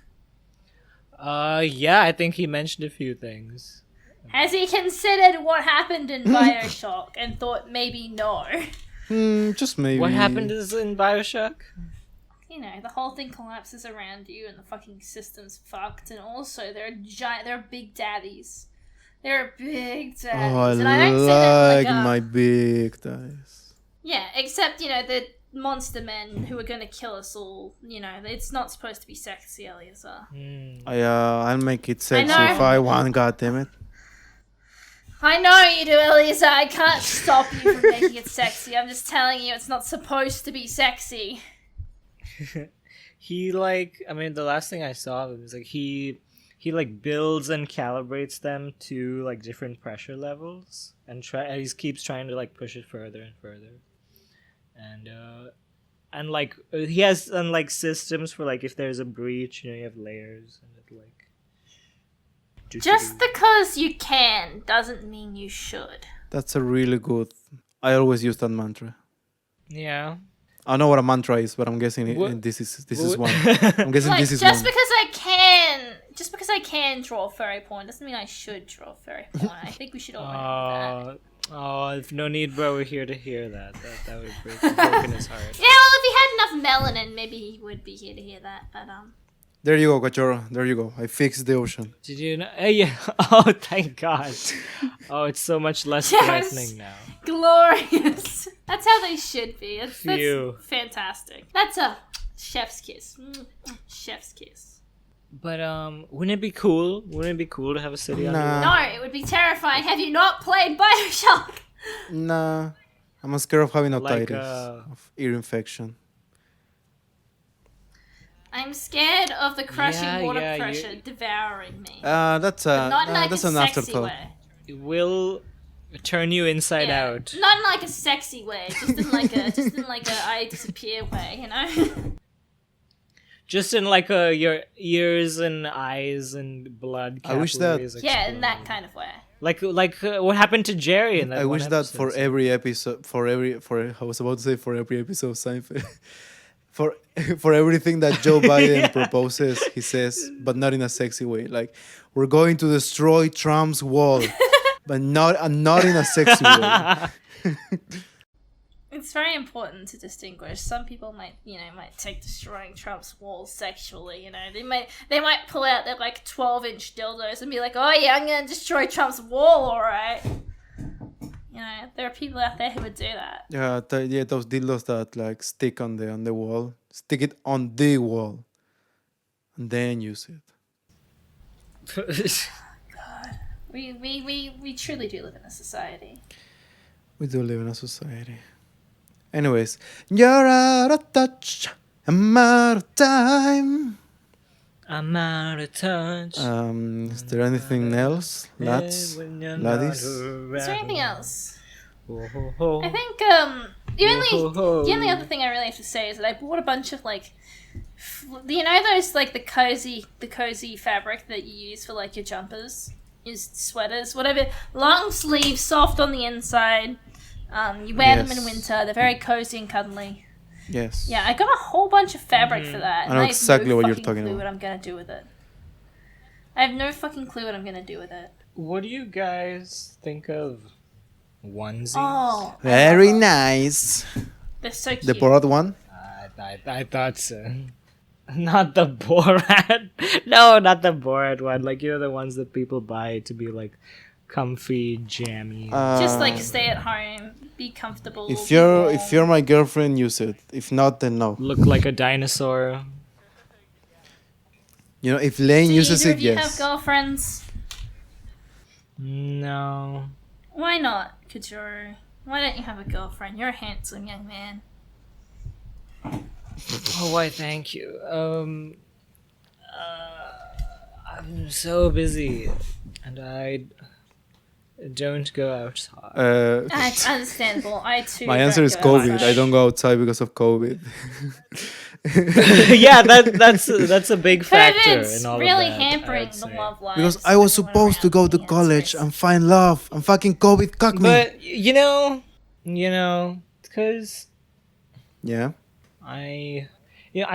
Yeah, I think he mentioned a few things. Has he considered what happened in Bioshock and thought maybe no? Just maybe. What happened in Bioshock? The whole thing collapses around you and the fucking system's fucked, and also they're big daddies. They're big daddies. Oh, I and I don't say that like my big dice. Yeah, except, the monster men who are gonna kill us all, it's not supposed to be sexy, Eliezer. I'll make it sexy know. if I want, goddammit. I know you do, Eliezer. I can't stop you from making it sexy. I'm just telling you it's not supposed to be sexy. He the last thing I saw of him is he builds and calibrates them to like different pressure levels and he keeps trying to like push it further and further. And like he has like systems for like if there's a breach, you have layers and it like Just because you can doesn't mean you should. That's a really good. I always use that mantra. Yeah. I know what a mantra is, but I'm guessing this is one. I'm guessing Like, this is just one. because I can draw furry porn doesn't mean I should draw furry porn. I think we should all know that. If no need, bro, we're here to hear that. That would break his heart. Yeah, well, if he had enough melanin, maybe he would be here to hear that. But There you go, Cachorro. There you go. I fixed the ocean. Did you know? Yeah. Oh, thank God. Oh, it's so much less threatening now. Glorious. That's how they should be. That's Phew. fantastic. That's a chef's kiss. Chef's kiss. But wouldn't it be cool? Wouldn't it be cool to have a city on the Nah. No, it would be terrifying. Have you not played Bioshock? Nah. I'm scared of having Like, otitis, of ear infection. I'm scared of the crushing Yeah, water yeah, pressure devouring me. That's But not in like that's a an sexy afterthought. way. It will turn you inside Yeah. out. Not in like a sexy way, just in like a I disappear way, you know? Just in like your ears and eyes and blood. I wish that- capillaries Yeah, in that explode. kind of way. Like what happened to Jerry in that I one wish that episode. for every episode, I was about to say for every episode of Seinfeld, for everything that Joe Biden proposes, he says, but not in a sexy way. Like, we're going to destroy Trump's wall, but not in a sexy way. It's very important to distinguish. Some people might take destroying Trump's walls sexually, They might pull out their, 12-inch dildos and be like, oh yeah, I'm gonna destroy Trump's wall, alright. There are people out there who would do that. Yeah, those dildos that stick on the wall. Stick it on the wall, and then use it. We truly do live in a society. We do live in a society. Anyways, you're out of touch. I'm out of time. I'm out of touch. Is there anything else, lads? Laddies? Is there anything else? Oh. I think The only other thing I really have to say is that I bought a bunch of like, those like the cozy fabric that you use for like your jumpers, your sweaters, whatever, long sleeves, soft on the inside. You wear them in winter. They're very cozy and cuddly. Yes. Yeah, I got a whole bunch of fabric for that. I know exactly what you're talking clue about. what I'm gonna do with it. I have no fucking clue what I'm gonna do with it. What do you guys think of onesies? Oh, Very nice. they're so cute. The Borat one? I thought so. Not the Borat. No, not the Borat one. Like, the ones that people buy to be like comfy, jammy. Just like stay at home, be comfortable. If be warm. you're my girlfriend, use it. If not, then no. Look like a dinosaur. If Lane Do uses either it, of you yes. have girlfriends? No. Why not, Kajuru? Why don't you have a girlfriend? You're a handsome young man. Oh, why? Thank you. I'm so busy, and I don't go outside. That's understandable. I too. My answer don't is go COVID. outside. I don't go outside because of COVID. Yeah, that's a big factor COVID's in all really of that. hampering I'd the say. love life. Because I was supposed to go to college and find love, and fucking COVID cucked me. But because Yeah. I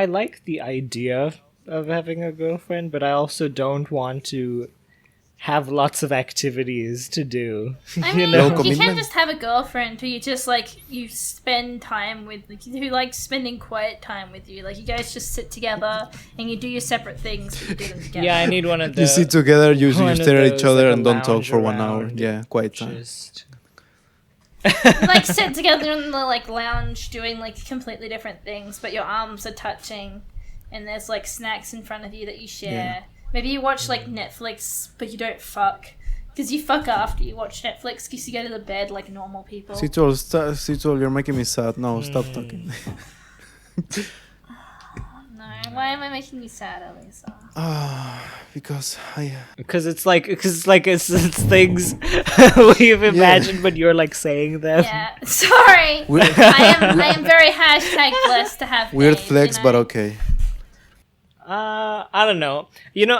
like the idea of having a girlfriend, but I also don't want to have lots of activities to do. I mean, No you commitment. can't just have a girlfriend who you just you spend time with, who likes spending quiet time with you. Like you guys just sit together and you do your separate things, but you do them together. Yeah, I need one of You the. sit together, you one of stare at each those, other like, a and don't talk lounge for 1 hour. around. Yeah, quiet time. Just You, sit together in the lounge doing completely different things, but your arms are touching, and there's snacks in front of you that you share. Yeah. Maybe you watch Netflix, but you don't fuck. Because you fuck after you watch Netflix, because you go to the bed like normal people. Citol, you're making me sad. No, stop talking. No, why am I making you sad, Elisa? Because it's things we've imagined, but you're saying them. Yeah, sorry. I am very #blessed to have weird AIDS, flex, but okay. I don't know.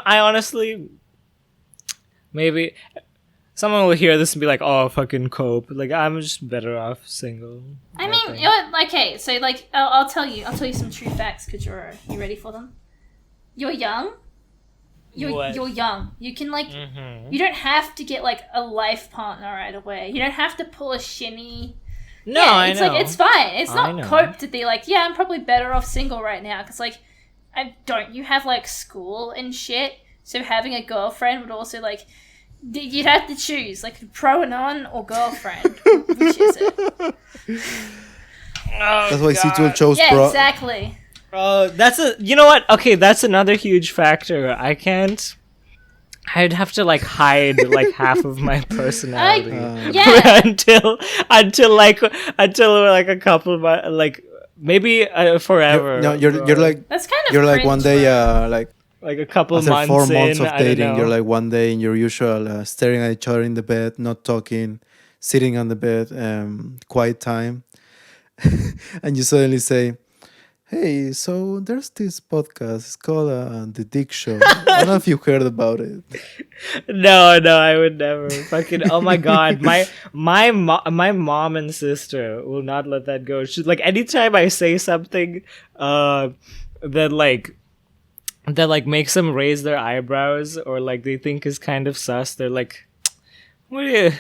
I honestly, maybe someone will hear this and be like, "Oh, fucking cope." I'm just better off single. I mean, think. okay, so I'll tell you some true facts, Kajuro. You ready for them? You're young. What? You're young. You can you don't have to get a life partner right away. You don't have to pull a shinny. No, Yeah, I it's know. it's fine. It's I not know. cope to be yeah, I'm probably better off single right now because don't you have school and shit? So having a girlfriend would also you'd have to choose pro-anon or girlfriend. Which is it? That's why Citol chose Yeah, pro. exactly. Oh, that's you know what? Okay, that's another huge factor. I'd have to hide half of my personality Yeah. until a couple of maybe forever. You're That's kind of you're cringe, one day bro. a couple after months 4 months in, of I don't dating, know. you're one day in your usual staring at each other in the bed, not talking, sitting on the bed, quiet time, and you suddenly say, "Hey, so there's this podcast. It's called The Dick Show. I don't know if you heard about it." No, I would never. Fucking, oh my god, my mom and sister will not let that go. She's anytime I say something, that makes them raise their eyebrows or they think is kind of sus. They're like, what are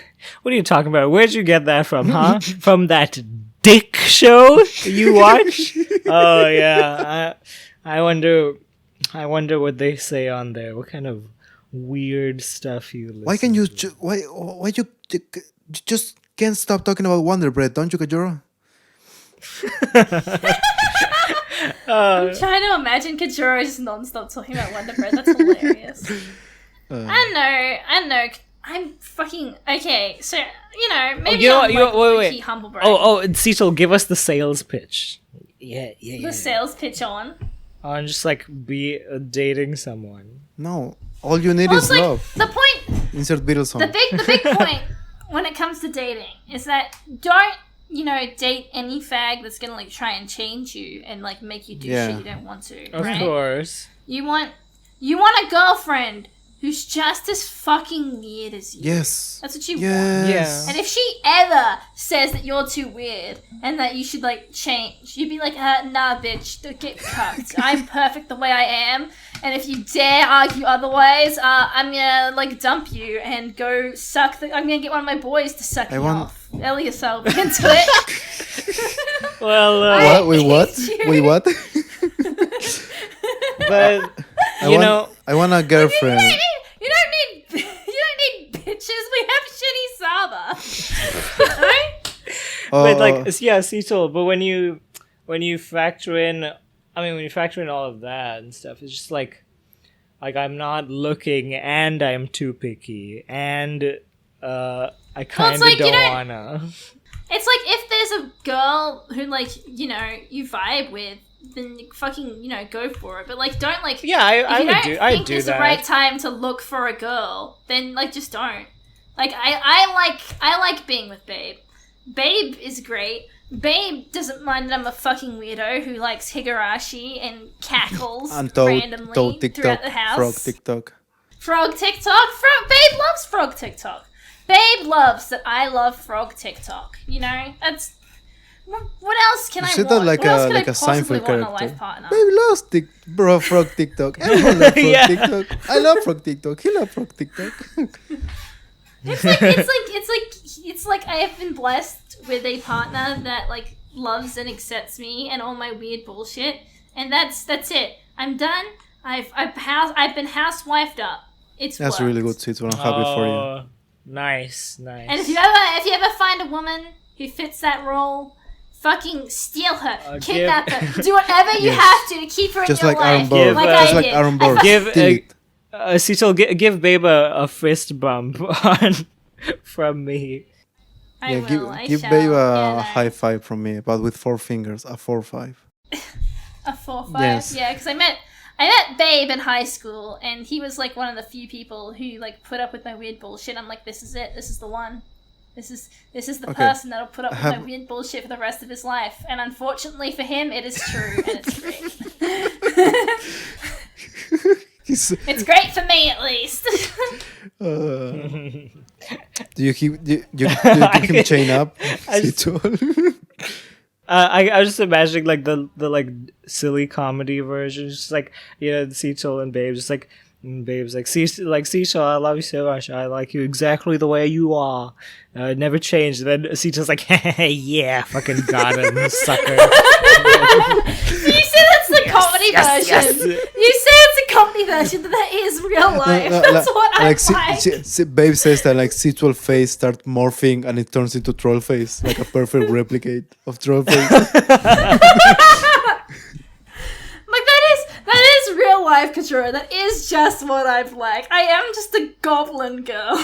you talking about? Where'd you get that from, huh? From that dick show you watch? Oh yeah, I wonder what they say on there. What kind of weird stuff you listen Why can you to. why you just can't stop talking about Wonder Bread, don't you, Kajuro? I'm trying to imagine Kajuro just non-stop talking about Wonder Bread. That's hilarious. I know. I'm fucking... Okay, so, maybe I'm low-key humble brag. Cecil, give us the sales pitch. Yeah. The sales pitch on. On just be dating someone. No, all you need Well, is it's love. the point... Insert Beatles song. The big point when it comes to dating is that don't date any fag that's gonna like try and change you and like make you do Yeah. shit you don't want to. Of right? course. You want a girlfriend who's just as fucking weird as you. Yes. That's what you want. Yes. And if she ever says that you're too weird and that you should like change, you'd be like, nah, bitch, get cucked. I'm perfect the way I am. And if you dare argue otherwise, I'm gonna like dump you and go suck I'm gonna get one of my boys to suck you off. Elias, I'll be into it. Well, What? Wait, what? Wait, what? but I want a girlfriend. You don't need bitches. We have shitty Saba. Right? but like, yeah, Cecil. But when you factor in, when you factor in all of that and stuff, it's just like I'm not looking, and I'm too picky, and I kind of like, don't wanna. It's like if there's a girl who like you vibe with, then fucking go for it. But like don't like Yeah, I think do it's that. the right time to look for a girl, then like just don't. Like I like being with Babe. Babe is great. Babe doesn't mind that I'm a fucking weirdo who likes Higurashi and cackles And randomly Toad throughout TikTok. the house. Frog TikTok. Frog TikTok. Babe loves Frog TikTok. Babe loves that I love Frog TikTok. That's what else can I said want? that like what else a can like I a possibly Seinfeld want in a character. life partner? Baby loves Frog TikTok. Everyone loves Frog Yeah. TikTok. I love Frog TikTok. He loves Frog TikTok. It's like I have been blessed with a partner that like loves and accepts me and all my weird bullshit, and that's it. I'm done. I've been housewifed up. It's That's worked. really good, Cecil. I'm happy for you. Oh, nice. And if you ever find a woman who fits that role, fucking steal her, kidnap her, do whatever you Yes. have to keep her Just in your like Aaron life. Burr. like Just I like did. Aaron Burr. Give Steal it. Cecil, give Babe a fist bump from me. I Yeah, will. I give shall. Babe a Yeah, no. high five from me, but with 4 fingers. A 4-5. A 4-5. Yes. Yeah, because I met Babe in high school, and he was like one of the few people who like put up with my weird bullshit. I'm like, this is it. This is the one. This is the Okay. person that'll put up with my Have- weird bullshit for the rest of his life. And unfortunately for him, it is true, and it's great. It's great for me, at least. Do you keep him chained up? I just- Cecil? I was just imagining like the like silly comedy version, just like Cecil and Babe, just like Babe's like Cecil, I love you so much. I like you exactly the way you are. Never change. Then Cecil's like, hey, yeah, fucking got him, sucker. You said that's the comedy version. You said it's a comedy version, but that is real life. That's what I like. Babe says that like Cecil face starts morphing and it turns into troll face, like a perfect replicate of troll face. Like that is real life, Katrina. That is just what I'm like. I am just a goblin girl.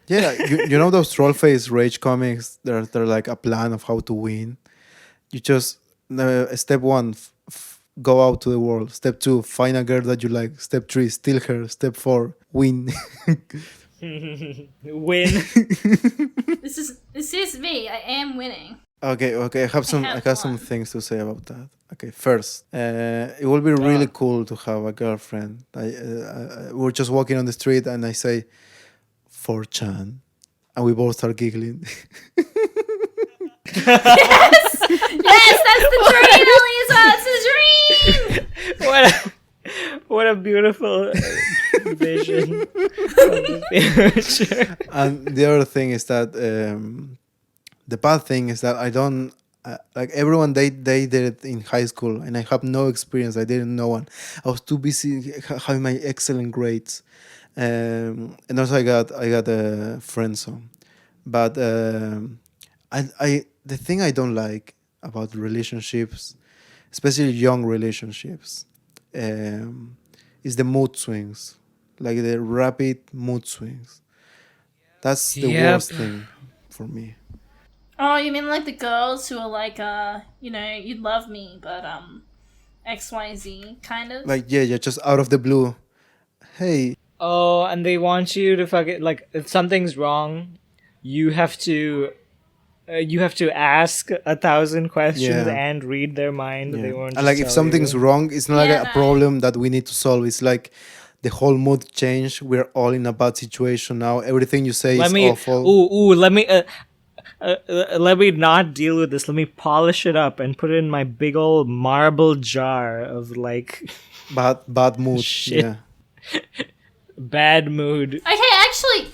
Yeah, you know those troll face rage comics? They're like a plan of how to win. You just step 1, go out to the world. Step 2, find a girl that you like. Step 3, steal her. Step 4, win. Win. This is me. I am winning. Okay. I have some one. things to say about that. Okay, first, it will be really cool to have a girlfriend. We're just walking on the street and I say, 4chan, and we both start giggling. Yes, that's the dream, Elisa. It's a dream. What a beautiful vision of the future. And the other thing is that the bad thing is that I don't like everyone they did it in high school, and I have no experience. I didn't know one. I was too busy having my excellent grades, and also I got a friend zone. But I the thing I don't like about relationships, especially young relationships, is the mood swings, like the rapid mood swings. That's the worst thing for me. Oh, you mean like the girls who are like, you love me, but XYZ kind of? Like yeah, just out of the blue. Hey, Oh, and they want you to fucking like if something's wrong, you have to you have to ask 1,000 questions Yeah. and read their mind. Yeah. They won't. And like just if tell something's you. wrong, it's not like Yeah, a no. problem that we need to solve. It's like the whole mood changed. We're all in a bad situation now. Everything you say Let is me. awful. Let me. Let me not deal with this. Let me polish it up and put it in my big old marble jar of like Bad mood. Shit. Yeah. bad mood. Okay, actually,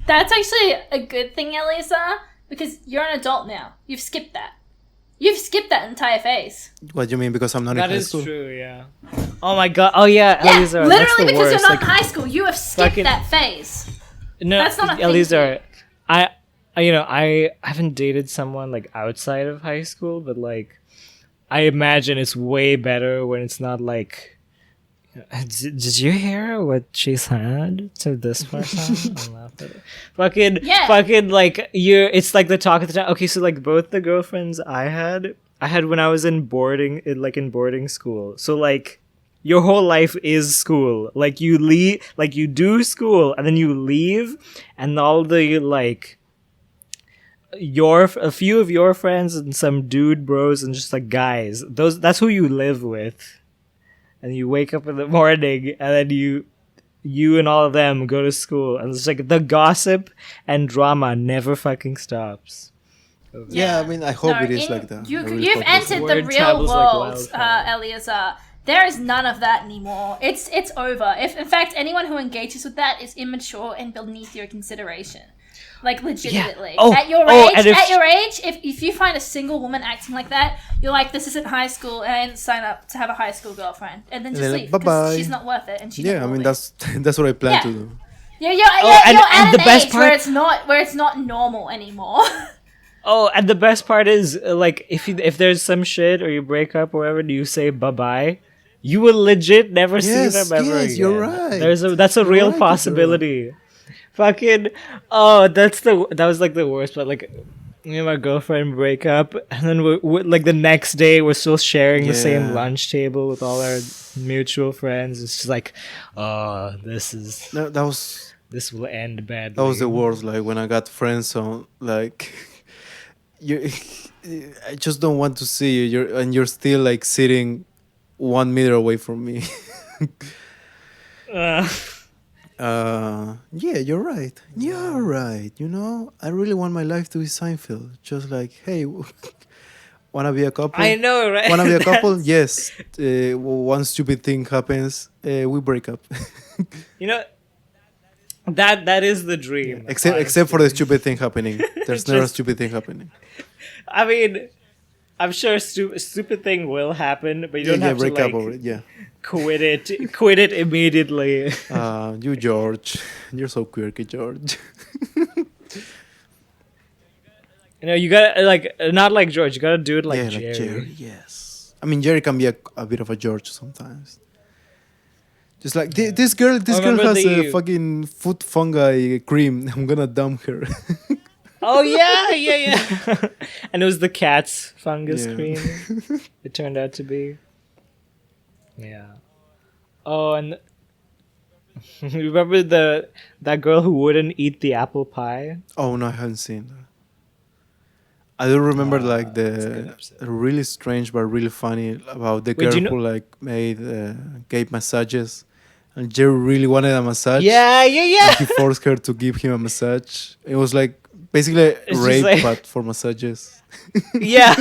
that's actually a good thing, Elisa, because you're an adult now. You've skipped that. You've skipped that entire phase. What do you mean? Because I'm not in That high is school? true. Yeah. Oh my god. Oh yeah, Yeah, Elisa. literally that's the because worst. you're not Like, in high school. You have skipped fucking- that phase. No, That's not a thing Elisa. I haven't dated someone like outside of high school, but like, I imagine it's way better when it's not like. Did you hear what she said to this person? I laughed at it. Fucking like it's like the talk of the town. Okay, so like both the girlfriends I had when I was in boarding school. So like your whole life is school. Like you leave, like you do school and then you leave, and all the like a few of your friends and some dude bros and just like guys. That's who you live with. And you wake up in the morning, and then you and all of them go to school, and it's like the gossip and drama never fucking stops. Yeah, I mean, I hope No, it is like that. I really You've hope it is. entered the Word real travels like world, wildfire. Eliezer. There is none of that anymore. It's over. If in fact anyone who engages with that is immature and beneath your consideration, like legitimately. Oh, at your oh, age, and if you find a single woman acting like that, you're like, this isn't high school, and I didn't sign up to have a high school girlfriend, and then just then, leave bye-bye. because she's not worth it, and she's Yeah, not I mean, worthy. that's what I plan Yeah. to do. You're and at the an best age part- where it's not normal anymore. Oh, and the best part is like if there's some shit or you break up or whatever, do you say bye bye? You will legit never see Yes, them ever yes, again. you're right. That's a You're real right, possibility. Fucking that was like the worst. But like me and my girlfriend break up, and then we like the next day we're still sharing the same Yeah. lunch table with all our mutual friends. It's just like, oh, No, this will end badly. that was the worst. Like when I got friends on, like you, I just don't want to see you. You're still like sitting 1 meter away from me. Yeah, you're right. You're right. You know, I really want my life to be Seinfeld. Just like, hey, wanna be a couple? I know, right? Wanna be a couple? Yes. One stupid thing happens, we break up. You know, that is the dream. except for the stupid thing happening. There's never a Just- stupid thing happening. I mean, I'm sure stupid thing will happen, but you don't Yeah, have to break up like already. Yeah. quit it immediately. You George, you're so quirky, George. You know, you gotta like not like George. You gotta do it like yeah, Jerry. like Jerry. Yes. I mean, Jerry can be a bit of a George sometimes. Just like this girl remember has a the- fucking foot fungi cream. I'm gonna dump her. Oh yeah. And it was the cat's fungus Yeah. cream. It turned out to be. Yeah. Oh, and remember that girl who wouldn't eat the apple pie? Oh no, I haven't seen that. I do remember like that's a good the episode. really strange but really funny about the Wait, girl do you know- who like gave massages, and Jerry really wanted a massage. Yeah. And he forced her to give him a massage. It was like basically just rape, like- but for massages. Yeah.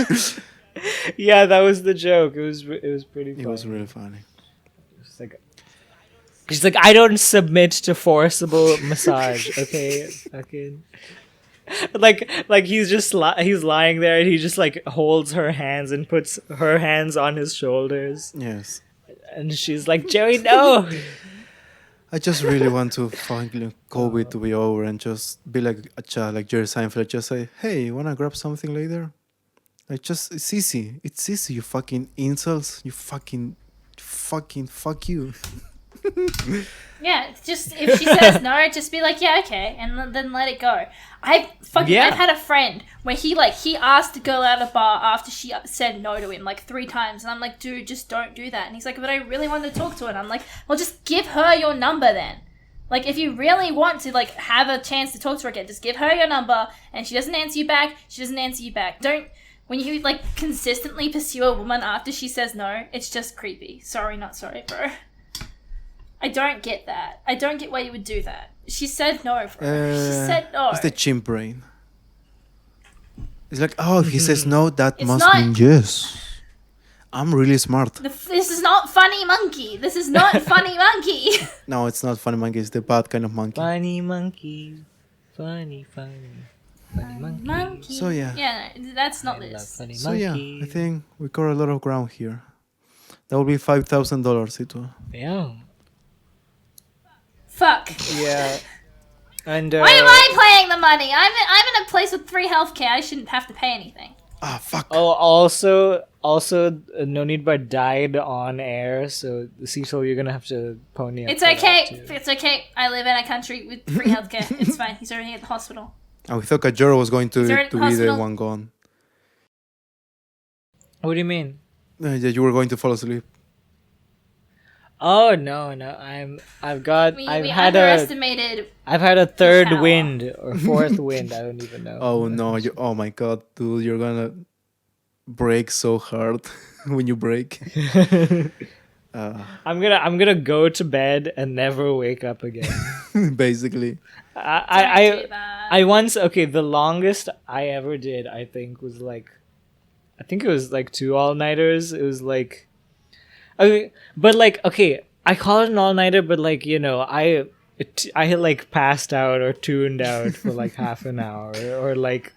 Yeah, that was the joke. It was pretty funny. It was really funny. It's like, she's like, I don't submit to forcible massage. Okay, fucking. Like he's just he's lying there and he just like holds her hands and puts her hands on his shoulders, Yes. and she's like, Jerry, no. I just really want to find COVID to be over and just be like a child, like Jerry Seinfeld. Just say, hey, wanna grab something later? Like, just, it's easy. It's easy, you fucking insults. You fucking fuck you. Yeah, it's just if she says no, just be like, yeah, okay, and then let it go. I've had a friend where he asked to go out of a bar after she said no to him like 3 times, and I'm like, dude, just don't do that. And he's like, but I really wanted to talk to her. And I'm like, well, just give her your number then. Like, if you really want to, like, have a chance to talk to her again, just give her your number, and she doesn't answer you back, she doesn't answer you back. Don't, when you, like, consistently pursue a woman after she says no, it's just creepy. Sorry, not sorry, bro. I don't get that. I don't get why you would do that. She said no, bro. She said no. It's the chimp brain. It's like, oh, if he says no, that It's must not- mean yes. I'm really smart. This is not funny monkey. This is not funny monkey. No, it's not funny monkey. It's the bad kind of monkey. Funny monkey. Funny monkey. Monkey. So, yeah. Yeah, no, that's not I love this. funny So yeah, monkey. I think we covered a lot of ground here. That will be $5,000, Ito. Yeah. Fuck. Yeah. And Why am I paying the money? I'm in a place with free healthcare. I shouldn't have to pay anything. Ah, fuck. Oh, also, No Need But died on air, so Cecil, you're gonna have to pony up. It's for that okay. too. It's okay. I live in a country with free healthcare. It's fine. He's already at the hospital. Oh, we thought Kajoro was going to Is there a be the hospital? one gone. What do you mean? That you were going to fall asleep. Oh no, I've We had underestimated. a third power. wind or fourth wind. I don't even know. Oh no! Oh my god, dude, you're gonna break so hard when you break. I'm gonna go to bed and never wake up again. Basically. I once the longest I ever did I think was like, I think it was like 2 all-nighters. It was like, okay, but like, okay, I call it an all-nighter, but like, you know, I had like passed out or tuned out for like half an hour or like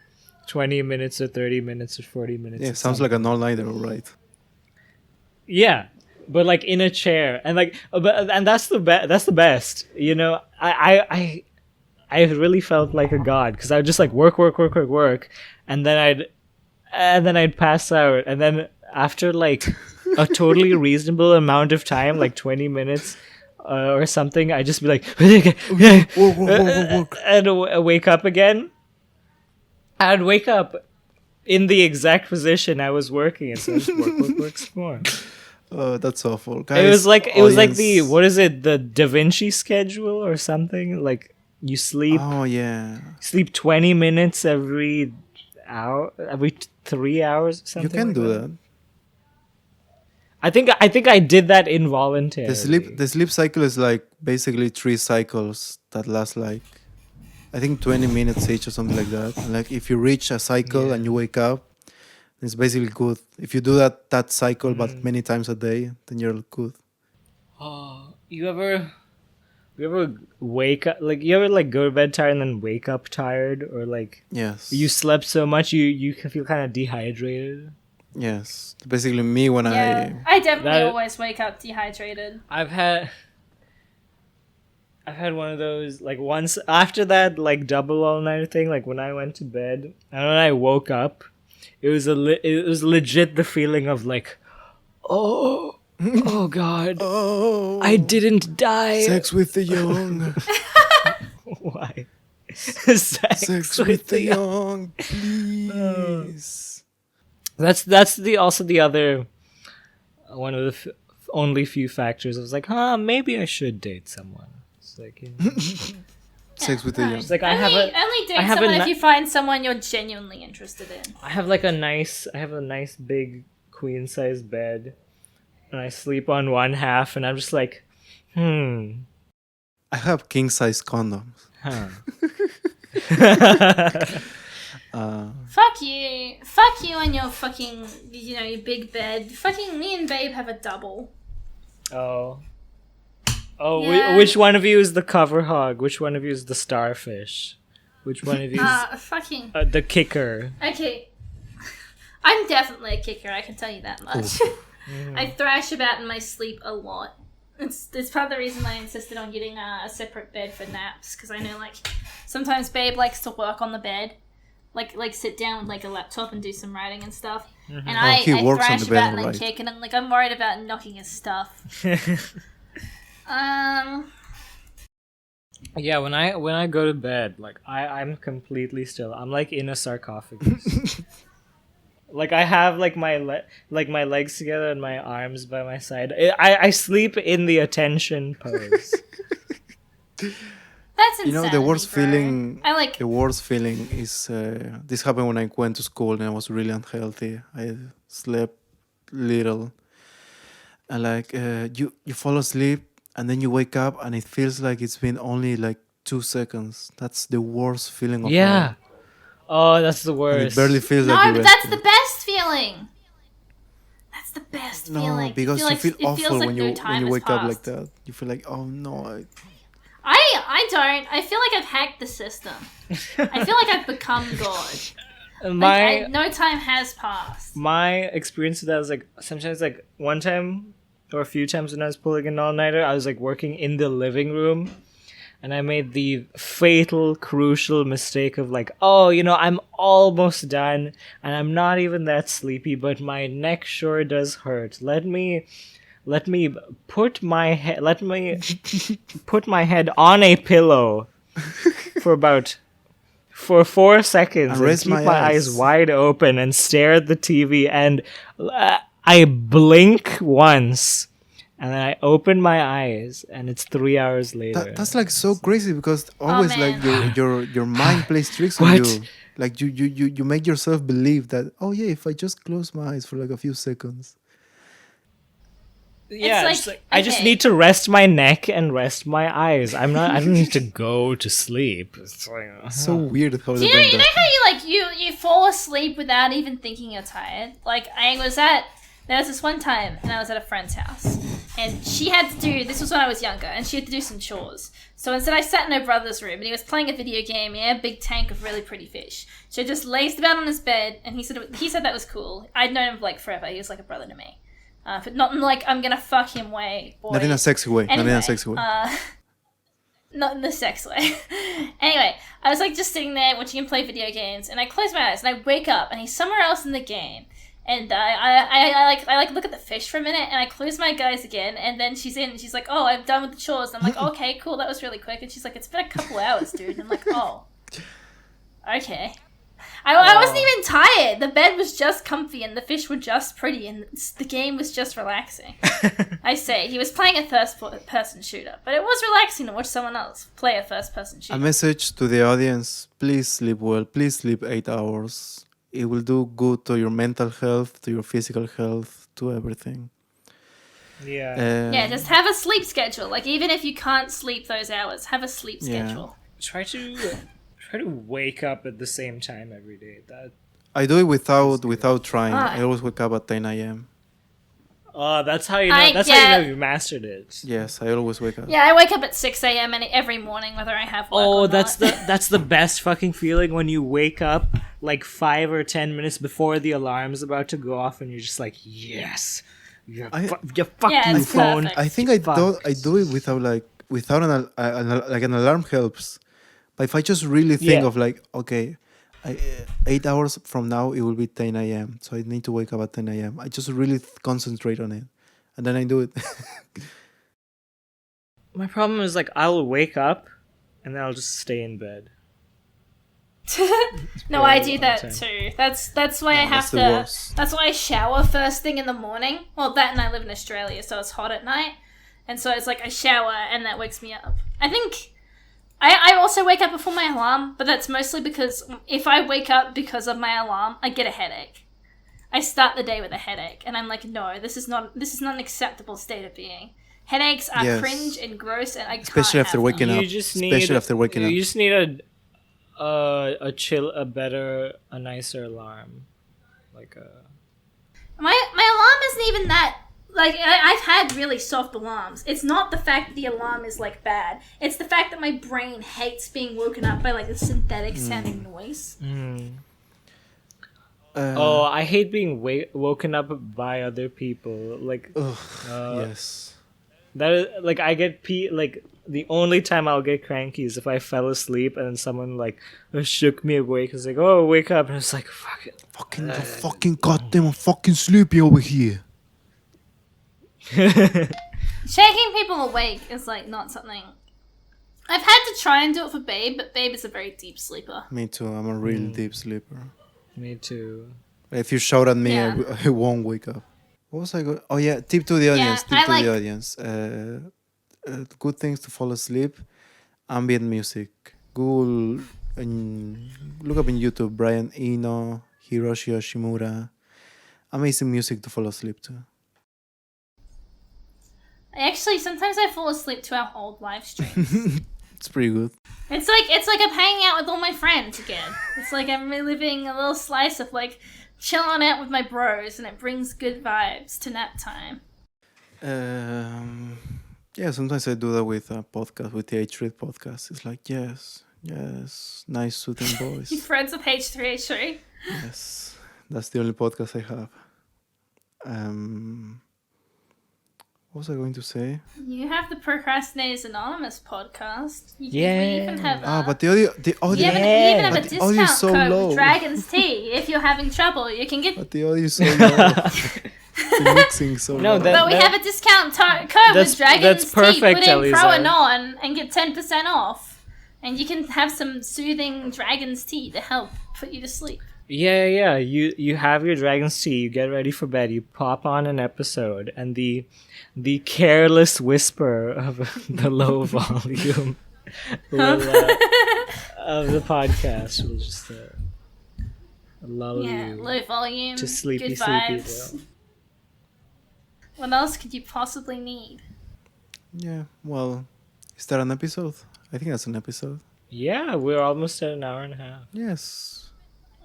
20 minutes or 30 minutes or 40 minutes. Yeah, sounds like an all-nighter, right? Yeah, but like in a chair, and like, and that's the best. You know, I really felt like a god because I would just like work, and then I'd pass out, and then after like a totally reasonable amount of time, like 20 minutes or something, I'd just be like, and wake up again. I'd wake up in the exact position I was working in, so I just work some more. Oh, that's awful. Guys, It was like the audience- what is it, the Da Vinci schedule or something? Like you sleep Oh yeah. 20 minutes every hour, every 3 hours or something. You can like do that. I think I did that involuntarily. The sleep cycle is like basically 3 cycles that last like I think 20 minutes each or something like that. And like if you reach a cycle and you wake up, it's basically good. If you do that cycle but many times a day, then you're good. Oh, you ever wake up, like you ever like go to bed tired and then wake up tired, or like Yes. you slept so much you can feel kind of dehydrated? Yes. Basically me when Yeah, I definitely That- always wake up dehydrated. I've had one of those, like once after that like double all nighter thing, like when I went to bed and when I woke up, it was legit the feeling of like, oh god, Oh, I didn't die. sex with the young. Why? Sex Sex with the young, please. That's also the other one of the only few factors. I was like, maybe I should date someone. It's like, you know, Sex with the young. it's like Only date I have someone a if you find someone you're genuinely interested in. I have a nice big queen size bed, and I sleep on one half, and I'm just like, I have king size condoms. huh. Fuck you and your fucking, you know, your big bed. Fucking me and Babe have a double. Oh, Yeah. which one of you is the cover hog? Which one of you is the starfish? Which one of you is Fucking the kicker? okay. I'm definitely a kicker. I can tell you that much. I thrash about in my sleep a lot. It's part of the reason I insisted on getting a separate bed for naps, because I know like sometimes Babe likes to work on the bed, like sit down with like a laptop and do some writing and stuff. And I he works on thrash the bed, about and I alright. kick, and I'm worried about knocking his stuff. Yeah, when I go to bed, like I'm completely still. I'm like in a sarcophagus. Like I have like my legs together and my arms by my side. I sleep in the attention pose. That's You know, insanity, the worst feeling is this happened when I went to school and I was really unhealthy. I slept little, and like you fall asleep and then you wake up and it feels like it's been only like 2 seconds. That's the worst feeling of Yeah. all. Oh, that's the And it worst. barely feels No, like you but that's the rested. best feeling. That's the best No, feeling. because you feel It feels awful like when no you time has wake up like passed. that. You feel like, oh no, I don't. I feel like I've hacked the system. I feel like I've become God. No time has passed. My experience with that was like sometimes like one time or a few times when I was pulling an all-nighter, I was like working in the living room and I made the fatal, crucial mistake of like, oh, I'm almost done and I'm not even that sleepy, but my neck sure does hurt. Let me put my head on a pillow for 4 seconds and and rest keep my my eyes eyes. wide open and stare at the TV, and I blink once and then I open my eyes and it's 3 hours later. That's like so crazy because always like man. your mind plays tricks on What? you. Like you make yourself believe that, oh yeah, if I just close my eyes for like a few seconds. Yeah, like, it's like, I just okay. need to rest my neck and rest my eyes. I don't need to go to sleep. It's like, So weird how the You brain know does how that. you fall asleep without even thinking you're tired? Like there was this one time and I was at a friend's house and she had to do, this was when I was younger, and she had to do some chores. So instead I sat in her brother's room and he was playing a video game, he had a big tank of really pretty fish. So I just lazed about on his bed and he said that was cool. I'd known him for like forever, he was like a brother to me. But not in like I'm gonna fuck him way, boy. Not in a sexy way. Anyway, not in a sexy way. Not in the sex way. Anyway, I was like just sitting there watching him play video games, and I close my eyes and I wake up and he's somewhere else in the game, and I look at the fish for a minute and I close my eyes again, and then she's in and she's like, oh, I'm done with the chores. And I'm like, okay, cool, that was really quick. And she's like, it's been a couple hours, dude. And I'm like, oh, okay. I wasn't even tired. The bed was just comfy and the fish were just pretty and the game was just relaxing. I say, he was playing a first-person shooter, but it was relaxing to watch someone else play a first-person shooter. A message to the audience: please sleep well. Please sleep 8 hours. It will do good to your mental health, to your physical health, to everything. yeah. Yeah, just have a sleep schedule. Like, even if you can't sleep those hours, have a sleep schedule. Try to wake up at the same time every day. I do it without trying. Ah. I always wake up at 10 a.m. That's how you know. How you mastered it. Yes, I always wake up. Yeah, I wake up at 6 a.m. every morning, whether I have work or that's not. that's the best fucking feeling when you wake up like 5 or 10 minutes before the alarm's about to go off, and you're just like, yes, you fucking Yeah, it's phone. perfect. I think I do it without an alarm helps. But if I just really think Yeah. of like, okay, 8 hours from now it will be 10 a.m. So I need to wake up at 10 a.m. I just really concentrate on it, and then I do it. My problem is like I'll wake up and then I'll just stay in bed. No, I do that too. That's why I have that's the to. worst. That's why I shower first thing in the morning. Well, that and I live in Australia, so it's hot at night, and so it's like I shower and that wakes me up. I think I also wake up before my alarm, but that's mostly because if I wake up because of my alarm, I get a headache. I start the day with a headache, and I'm like, no, this is not an acceptable state of being. Headaches are Yes. cringe and gross, and I Especially can't after have waking them. up. You just Especially after waking up. You just need a nicer alarm, like a. My alarm isn't even that. Like, I've had really soft alarms. It's not the fact that the alarm is, like, bad. It's the fact that my brain hates being woken up by, like, a synthetic sounding noise. I hate being woken up by other people. Like, Yes. that is, like, I get like, the only time I'll get cranky is if I fell asleep and then someone, like, shook me awake. It's like, oh, wake up. And it's like, fuck it. Fucking goddamn, I'm fucking sleepy over here. Shaking people awake is, like, not something... I've had to try and do it for Babe, but Babe is a very deep sleeper. Me too. I'm a real deep sleeper. Me too. If you shout at me, Yeah. I won't wake up. What was I going? Oh yeah, tip to the audience. I like- The audience. Good things to fall asleep. ambient music. Google and look up in YouTube Brian Eno, Hiroshi Yoshimura. Amazing music to fall asleep to. Sometimes I fall asleep to our old live streams. It's pretty good. It's like I'm hanging out with all my friends again. It's like I'm reliving a little slice of like chilling out with my bros, and it brings good vibes to nap time. Yeah, sometimes I do that with a podcast, with the H3 podcast. It's like, yes, nice soothing You voice. friends with H3H3? Yes, that's the only podcast I have. What was I going to say? You have the Procrastinators Anonymous podcast. We Yeah. even have But the audio, you even have a but the audio is discount so code low. with Dragon's Tea. If you're having trouble, you can get. But the audio is so low. The mixing so No, low. that- But we have a discount code That's- with Dragon's that's Tea. perfect, Put in Elisa. Pro Anon and get 10% off. And you can have some soothing Dragon's Tea to help put you to sleep. Yeah. You have your Dragon's Tea. You get ready for bed. You pop on an episode, and the careless whisper of the low volume will, of the podcast will just lull Yeah, you low volume, to sleepy, good sleepy. vibes. Bill. What else could you possibly need? Yeah, well, is that an episode? I think that's an episode. Yeah, we're almost at an hour and a half. Yes.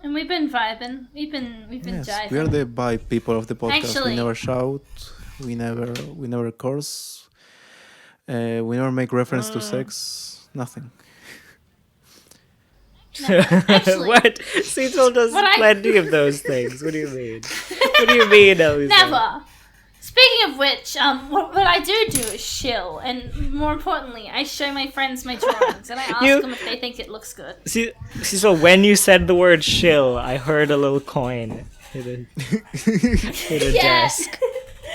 And we've been vibing. We've been Yes. jiving. We are the vibe people of the podcast. Actually- We never shout. We never curse. We never make reference to sex. Nothing. Actually- What? Cecil does What I- plenty of those things. What do you mean? What do you mean, Elisa? Never. Speaking of which, what I do is shill, and more importantly, I show my friends my drawings, and I ask You- them if they think it looks good. See, so when you said the word shill, I heard a little coin hit a desk.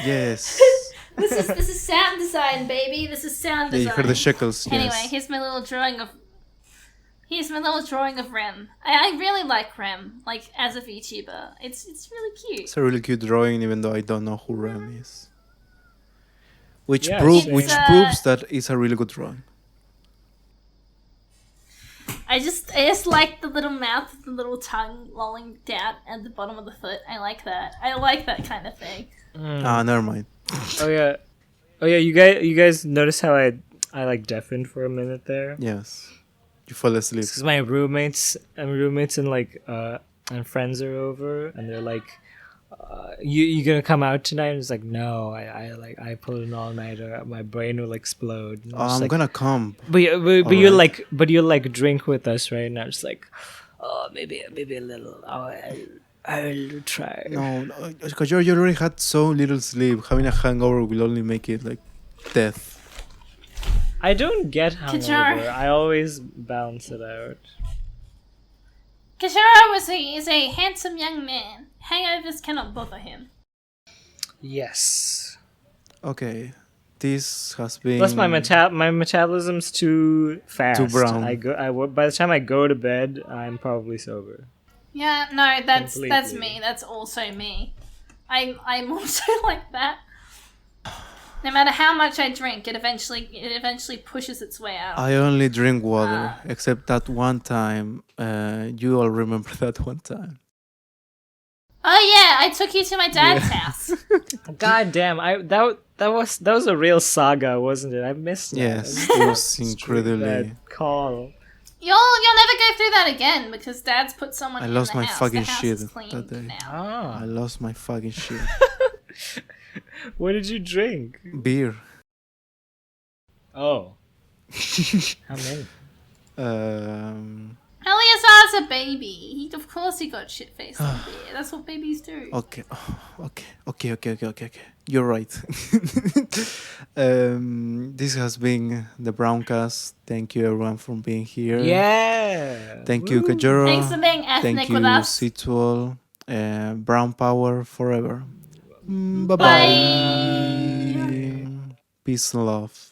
Yes. This is sound design, baby. This is sound Yeah, design. you heard the shekels. Yes. Anyway, here's my little drawing of Rem. I really like Rem, like as a VTuber. It's really cute. It's a really cute drawing, even though I don't know who Rem is. Which Yeah, proves same. proves that it's a really good drawing. I just like the little mouth, the little tongue lolling down at the bottom of the foot. I like that. I like that kind of thing. Never mind. Oh yeah. You guys notice how I like deafened for a minute there? Yes. You fall asleep. Because my roommates and like and friends are over, and they're like, "You gonna come out tonight?" And it's like, "No, I pulled an all nighter. My brain will explode." And Oh, just I'm like, gonna come. But you'll Alright. like drink with us, right? And I'm just like, oh, maybe a little. Oh, I'll try. No, because you already had so little sleep. Having a hangover will only make it like death. I don't get hungover. Kajar. I always balance it out. Kishara is a handsome young man. Hangovers cannot bother him. Yes. Okay, this has been. Plus, my metabolism's too fast. Too brown. By the time I go to bed, I'm probably sober. Yeah, no, that's Completely. me. That's also me. I'm also like that. No matter how much I drink, it eventually pushes its way out. I only drink water, except that one time. You all remember that one time? Oh yeah, I took you to my dad's house. God damn! That was a real saga, wasn't it? I missed that. Yes, it was incredibly. That call. You'll never go through that again because Dad's put someone I in lost the my house. fucking the house shit is clean that day. now. I lost my fucking shit. What did you drink? Beer. Oh. How many? Eleazar's a baby. Of course he got shit faced on beer. That's what babies do. Okay. Okay. You're right. This has been the Browncast. Thank you everyone for being here. Yeah. Thank you, Kajoro. Thanks for being ethnic Thank you, with us. Situal. Brown Power forever. Bye-bye. Bye. Peace and love.